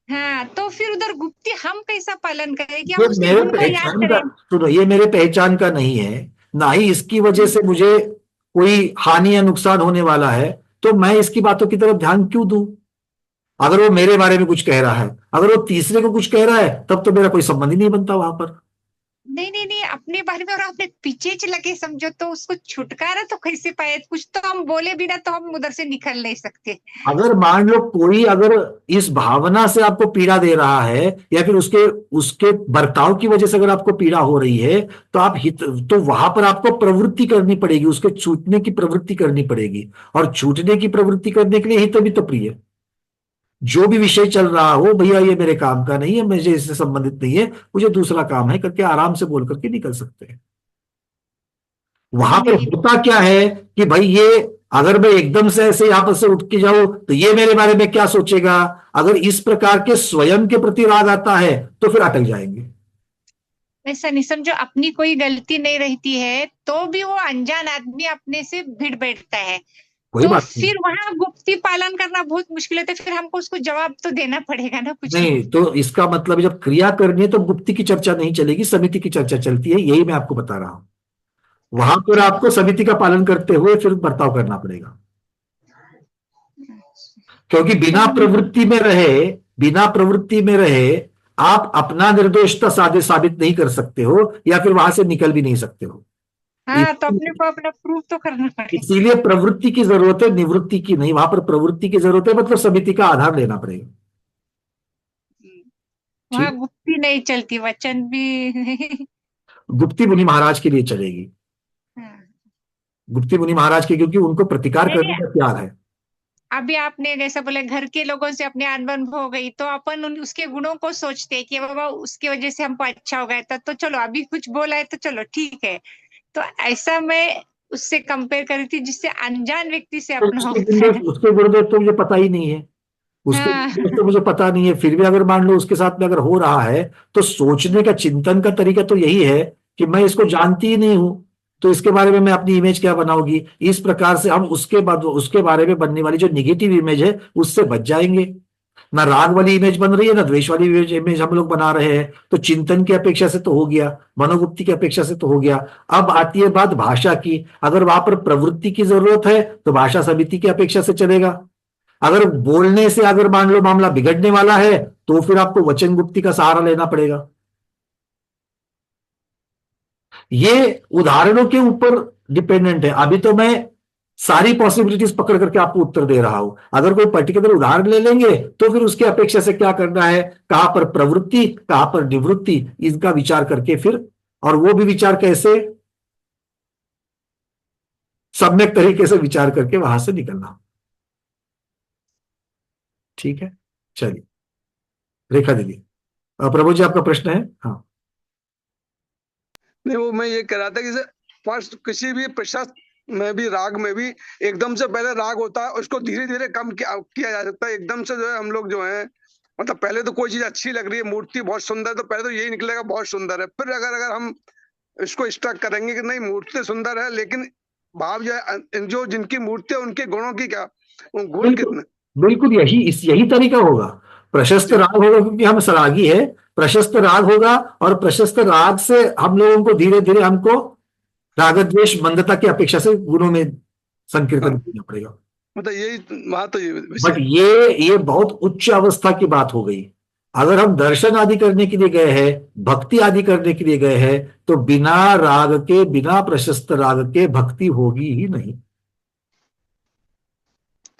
हाँ, तो फिर उधर गुप्ती हम कैसा पालन करें कि ये हम उसके मेरे गुण को याद पहचान का, करें। सुनो, ये मेरे पहचान का नहीं है, ना ही इसकी वजह से मुझे कोई हानि या नुकसान होने वाला है, तो मैं इसकी बातों की तरफ ध्यान क्यों दूं? अगर वो मेरे बारे में कुछ कह रहा है, अगर वो तीसरे को कुछ कह रहा है, तब तो मेरा कोई संबंध ही नहीं बनता वहां पर। नहीं नहीं नहीं, अपने बारे में और अपने पीछे च लगे समझो, तो उसको छुटकारा तो कैसे पाए, कुछ तो हम बोले बिना तो हम उधर से निकल नहीं सकते। अगर मान लो कोई अगर इस भावना से आपको पीड़ा दे रहा है, या फिर उसके उसके बर्ताव की वजह से अगर आपको पीड़ा हो रही है, तो आप हित, तो वहां पर आपको प्रवृत्ति करनी पड़ेगी, उसके छूटने की प्रवृत्ति करनी पड़ेगी। और छूटने की प्रवृत्ति करने के लिए हित भी तो प्रिय, जो भी विषय चल रहा हो, भैया ये मेरे काम का नहीं है, मुझे इससे संबंधित नहीं है, मुझे दूसरा काम है, करके आराम से बोल करके निकल सकते हैं। वहां पर नहीं, होता क्या है कि भाई ये, अगर मैं एकदम से ऐसे यहां पर से उठ के जाऊं तो ये मेरे बारे में क्या सोचेगा, अगर इस प्रकार के स्वयं के प्रति राग आता है तो फिर अटक जाएंगे। ऐसा नहीं समझो, अपनी कोई गलती नहीं रहती है तो भी वो अनजान आदमी अपने से भिड़ बैठता है, कोई तो बात नहीं। फिर वहां गुप्ती पालन करना बहुत मुश्किल है, तो फिर हमको उसको जवाब तो देना पड़ेगा ना कुछ। नहीं, तो इसका मतलब जब क्रिया करनी है तो गुप्ती की चर्चा नहीं चलेगी, समिति की चर्चा चलती है, यही मैं आपको बता रहा हूं। वहां पर अच्छा। आपको समिति का पालन करते हुए फिर बर्ताव करना पड़ेगा, क्योंकि बिना प्रवृत्ति में रहे, बिना प्रवृत्ति में रहे आप अपना निर्दोषता साधे साबित नहीं कर सकते हो, या फिर वहां से निकल भी नहीं सकते हो। हाँ, तो अपने को अपना प्रूव तो करना पड़ेगा। इसीलिए प्रवृत्ति की जरूरत है, निवृत्ति की नहीं। वहां पर प्रवृत्ति की जरूरत है, मतलब समिति का आधार लेना पड़ेगा। वहां ठीक। गुप्ती नहीं चलती, वचन भी। गुप्ती मुनि महाराज के लिए चलेगी, हाँ। गुप्ती मुनि महाराज के, क्योंकि उनको प्रतिकार नहीं करने नहीं, का त्याग है। अभी आपने जैसा बोले घर के लोगों से अपने अनबन हो गई तो अपन उसके गुणों को सोचते हैं कि बाबा उसकी वजह से हमको अच्छा हो गया था, तो चलो अभी कुछ बोला है तो चलो ठीक है। तो ऐसा मैं उससे कंपेयर करी थी जिससे अनजान व्यक्ति से तो अपना होता है। उसके गुरुदेव तो मुझे पता ही नहीं है, उसके हाँ गुरुदेव तो मुझे पता नहीं है, फिर भी अगर मान लो उसके साथ में अगर हो रहा है तो सोचने का, चिंतन का तरीका तो यही है कि मैं इसको जानती ही नहीं हूं, तो इसके बारे में मैं अपनी इमेज क्या बनाऊंगी। इस प्रकार से हम उसके बाद उसके बारे में बनने वाली जो निगेटिव इमेज है उससे बच जाएंगे। ना राग वाली इमेज बन रही है, ना द्वेष वाली इमेज हम लोग बना रहे हैं, तो चिंतन की अपेक्षा से तो हो गया, मनोगुप्ति की अपेक्षा से तो हो गया। अब आती है बात भाषा की। अगर वहां पर प्रवृत्ति की जरूरत है तो भाषा समिति की अपेक्षा से चलेगा। अगर बोलने से अगर मान लो मामला बिगड़ने वाला है तो फिर आपको वचन गुप्ति का सहारा लेना पड़ेगा। ये उदाहरणों के ऊपर डिपेंडेंट है। अभी तो मैं सारी पॉसिबिलिटीज पकड़ करके आपको उत्तर दे रहा हूं। अगर कोई पर्टिकुलर उदाहरण ले लेंगे तो फिर उसकी अपेक्षा से क्या करना है, कहां पर प्रवृत्ति कहां पर निवृत्ति, इसका विचार करके फिर, और वो भी विचार कैसे, सम्यक तरीके से विचार करके वहां से निकलना। ठीक है, चलिए रेखा दीदी। प्रभु जी आपका प्रश्न है? हाँ नहीं, वो मैं ये कह रहा था कि फर्स्ट किसी भी प्रशस्त में भी, राग में भी एकदम से पहले राग होता है, उसको धीरे धीरे कम किया जा सकता है। एकदम से जो है हम लोग जो है, मतलब पहले तो कोई चीज अच्छी लग रही है, मूर्ति बहुत सुंदर है, तो पहले तो यही निकलेगा बहुत सुंदर है। फिर अगर हम इसको स्टक करेंगे कि नहीं मूर्ति सुंदर है लेकिन भाव जो है, जो जिनकी मूर्ति है उनके गुणों की क्या, वो गुण बिल्कुल कितने। बिल्कुल, यही तरीका होगा। प्रशस्त राग होगा क्योंकि हम सरागी है, प्रशस्त राग होगा, और प्रशस्त राग से हम लोगों को धीरे धीरे हमको राग द्वेष मंदता की अपेक्षा से गुणों में संकीर्तन करना पड़ेगा। मतलब यही वहां तो बट ये बहुत उच्च अवस्था की बात हो गई। अगर हम दर्शन आदि करने के लिए गए हैं, भक्ति आदि करने के लिए गए हैं, तो बिना राग के, बिना प्रशस्त राग के भक्ति होगी ही नहीं।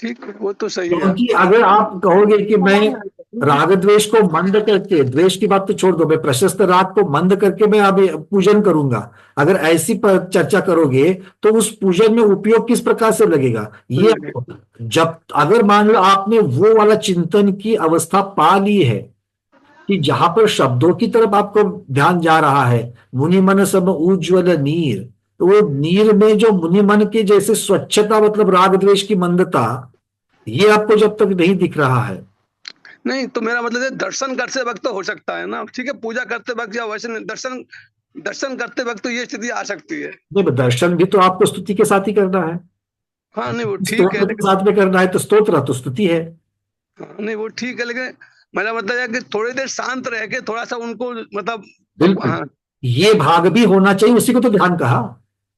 ठीक, वो तो सही है। क्योंकि अगर आप कहोगे कि मैं राग द्वेष को मंद करके, द्वेष की बात तो छोड़ दो, मैं प्रशस्त राग को मंद करके मैं अभी पूजन करूंगा, अगर ऐसी चर्चा करोगे तो उस पूजन में उपयोग किस प्रकार से लगेगा ये। जब अगर मान लो आपने वो वाला चिंतन की अवस्था पा ली है कि जहां पर शब्दों की तरफ आपको ध्यान जा रहा है, मुनि मन सम उज्ज्वल नीर, तो वो नीर में जो मुनि मन की जैसे स्वच्छता, मतलब राग द्वेष की मंदता, ये आपको जब तक नहीं दिख रहा है। नहीं तो मेरा मतलब है दर्शन करते वक्त तो हो सकता है ना, ठीक है, पूजा करते वक्त या वैसे दर्शन करते वक्त तो ये स्थिति आ सकती है। नहीं, दर्शन भी तो आपको स्तुति के साथ ही करना है। हाँ नहीं वो ठीक है, स्तोत्र के साथ में करना है तो स्तोत्र तो स्तुति है। हाँ नहीं वो ठीक है, लेकिन मेरा मतलब है कि थोड़ी देर शांत रह के थोड़ा सा उनको मतलब, बिल्कुल, हाँ ये भाग भी होना चाहिए, उसी को तो ध्यान कहा।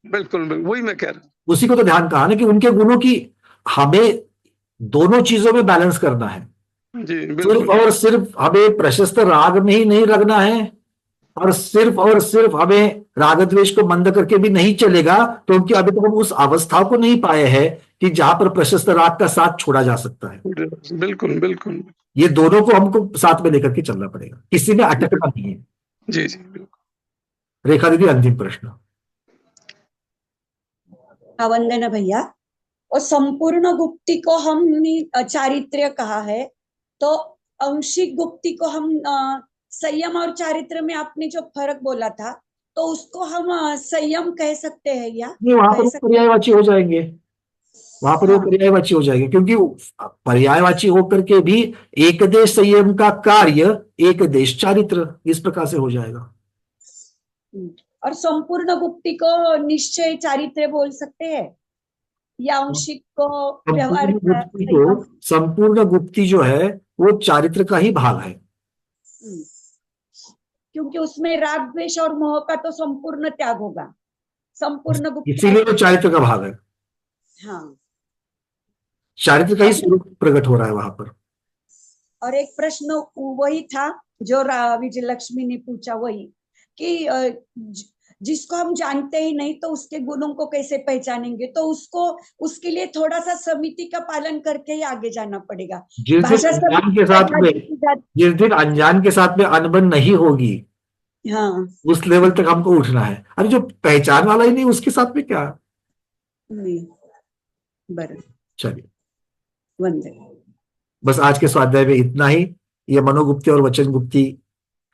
बिल्कुल वही मैं कह रहा हूँ। उसी को तो ध्यान कहा ना कि उनके गुणों की हमें दोनों चीजों में बैलेंस करना है। जी सिर्फ बिल्कुल। और सिर्फ हमें प्रशस्त राग में ही नहीं रखना है, और सिर्फ हमें राग द्वेष को मंद करके भी नहीं चलेगा, क्योंकि अभी तक हम उस अवस्था को नहीं पाए हैं कि जहां पर प्रशस्त राग का साथ छोड़ा जा सकता है। बिल्कुल बिल्कुल। ये दोनों को हमको साथ में लेकर के चलना पड़ेगा, किसी में अटकना नहीं है। जी जी बिल्कुल। रेखा दीदी अंतिम प्रश्न। हाँ, वंदना भैया। और संपूर्ण गुप्ति को हमने चारित्र्य कहा है, तो अंशिक गुप्ति को हम संयम और चारित्र्य में आपने जो फर्क बोला था, तो उसको हम संयम कह सकते हैं या नहीं, वहां कह पर सकते पर्यायवाची हो जाएंगे, वहां पर वो हाँ, पर्यायवाची हो जाएंगे, क्योंकि पर्यायवाची होकर के भी एक देश संयम का कार्य एक देश चारित्र, इस प्रकार से हो जाएगा। और संपूर्ण गुप्ति को निश्चय चारित्र्य बोल सकते हैं या अंशिक को व्यवहार संपूर्ण गुप्ति जो है वो चारित्र का ही भाग है, क्योंकि उसमें राग द्वेष और मोह का तो संपूर्ण त्याग होगा। संपूर्ण गुप्ति इसीलिए वो चारित्र का भाग है। हाँ, चारित्र का ही स्वरूप प्रकट हो रहा है वहां पर। और एक प्रश्न वही था जो विजय लक्ष्मी ने पूछा, वही कि जिसको हम जानते ही नहीं तो उसके गुणों को कैसे पहचानेंगे, तो उसके लिए थोड़ा सा समिति का पालन करके ही आगे जाना पड़ेगा। जिस दिन अनजान के साथ में अनबन नहीं होगी, हाँ, उस लेवल तक हमको उठना है। अरे जो पहचान वाला ही नहीं उसके साथ में क्या। नहीं बराबर। चलिए वंदे। बस आज के स्वाध्याय में इतना ही। ये मनोगुप्ती और वचन गुप्ती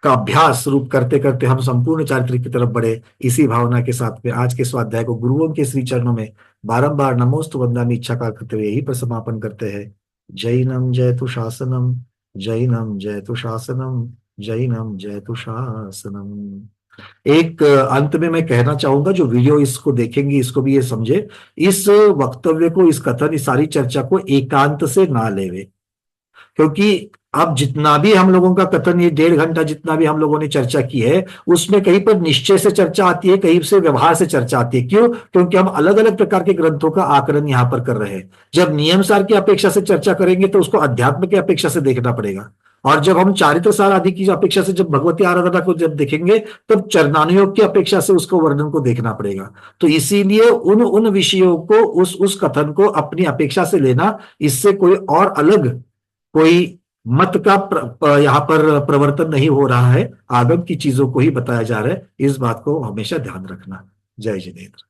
का अभ्यास रूप करते करते हम संपूर्ण चारित्रिक की तरफ बढ़े, इसी भावना के साथ में आज के स्वाध्याय को गुरुओं के श्री चरणों में बारंबार नमोस्तु वंदामि इच्छा का करते हुए यही पर समापन करते हैं। जैनम जयतु शासनम, जैनम जयतु शासनम, जैनम जयतु शासनम। एक अंत में मैं कहना चाहूंगा, जो वीडियो इसको देखेंगे इसको भी ये समझे, इस वक्तव्य को, इस कथन, इस सारी चर्चा को एकांत से ना लेवे, क्योंकि अब जितना भी हम लोगों का कथन, ये 1.5 घंटा जितना भी हम लोगों ने चर्चा की है, उसमें कहीं पर निश्चय से चर्चा आती है, कहीं से व्यवहार से चर्चा आती है। क्यों? क्योंकि हम अलग अलग प्रकार के ग्रंथों का आकलन यहां पर कर रहे हैं। जब नियम सार की अपेक्षा से चर्चा करेंगे तो उसको अध्यात्म की अपेक्षा से देखना पड़ेगा, और जब हम चारित्र सार आदि की अपेक्षा से, जब भगवती आराधना को जब देखेंगे तब चरणानुयोग की अपेक्षा से उसको वर्णन को देखना पड़ेगा। तो इसीलिए उन विषयों को, उस कथन को अपनी अपेक्षा से लेना, इससे कोई और अलग कोई मत का यहाँ पर प्रवर्तन नहीं हो रहा है, आगम की चीजों को ही बताया जा रहा है। इस बात को हमेशा ध्यान रखना। जय जिनेन्द्र।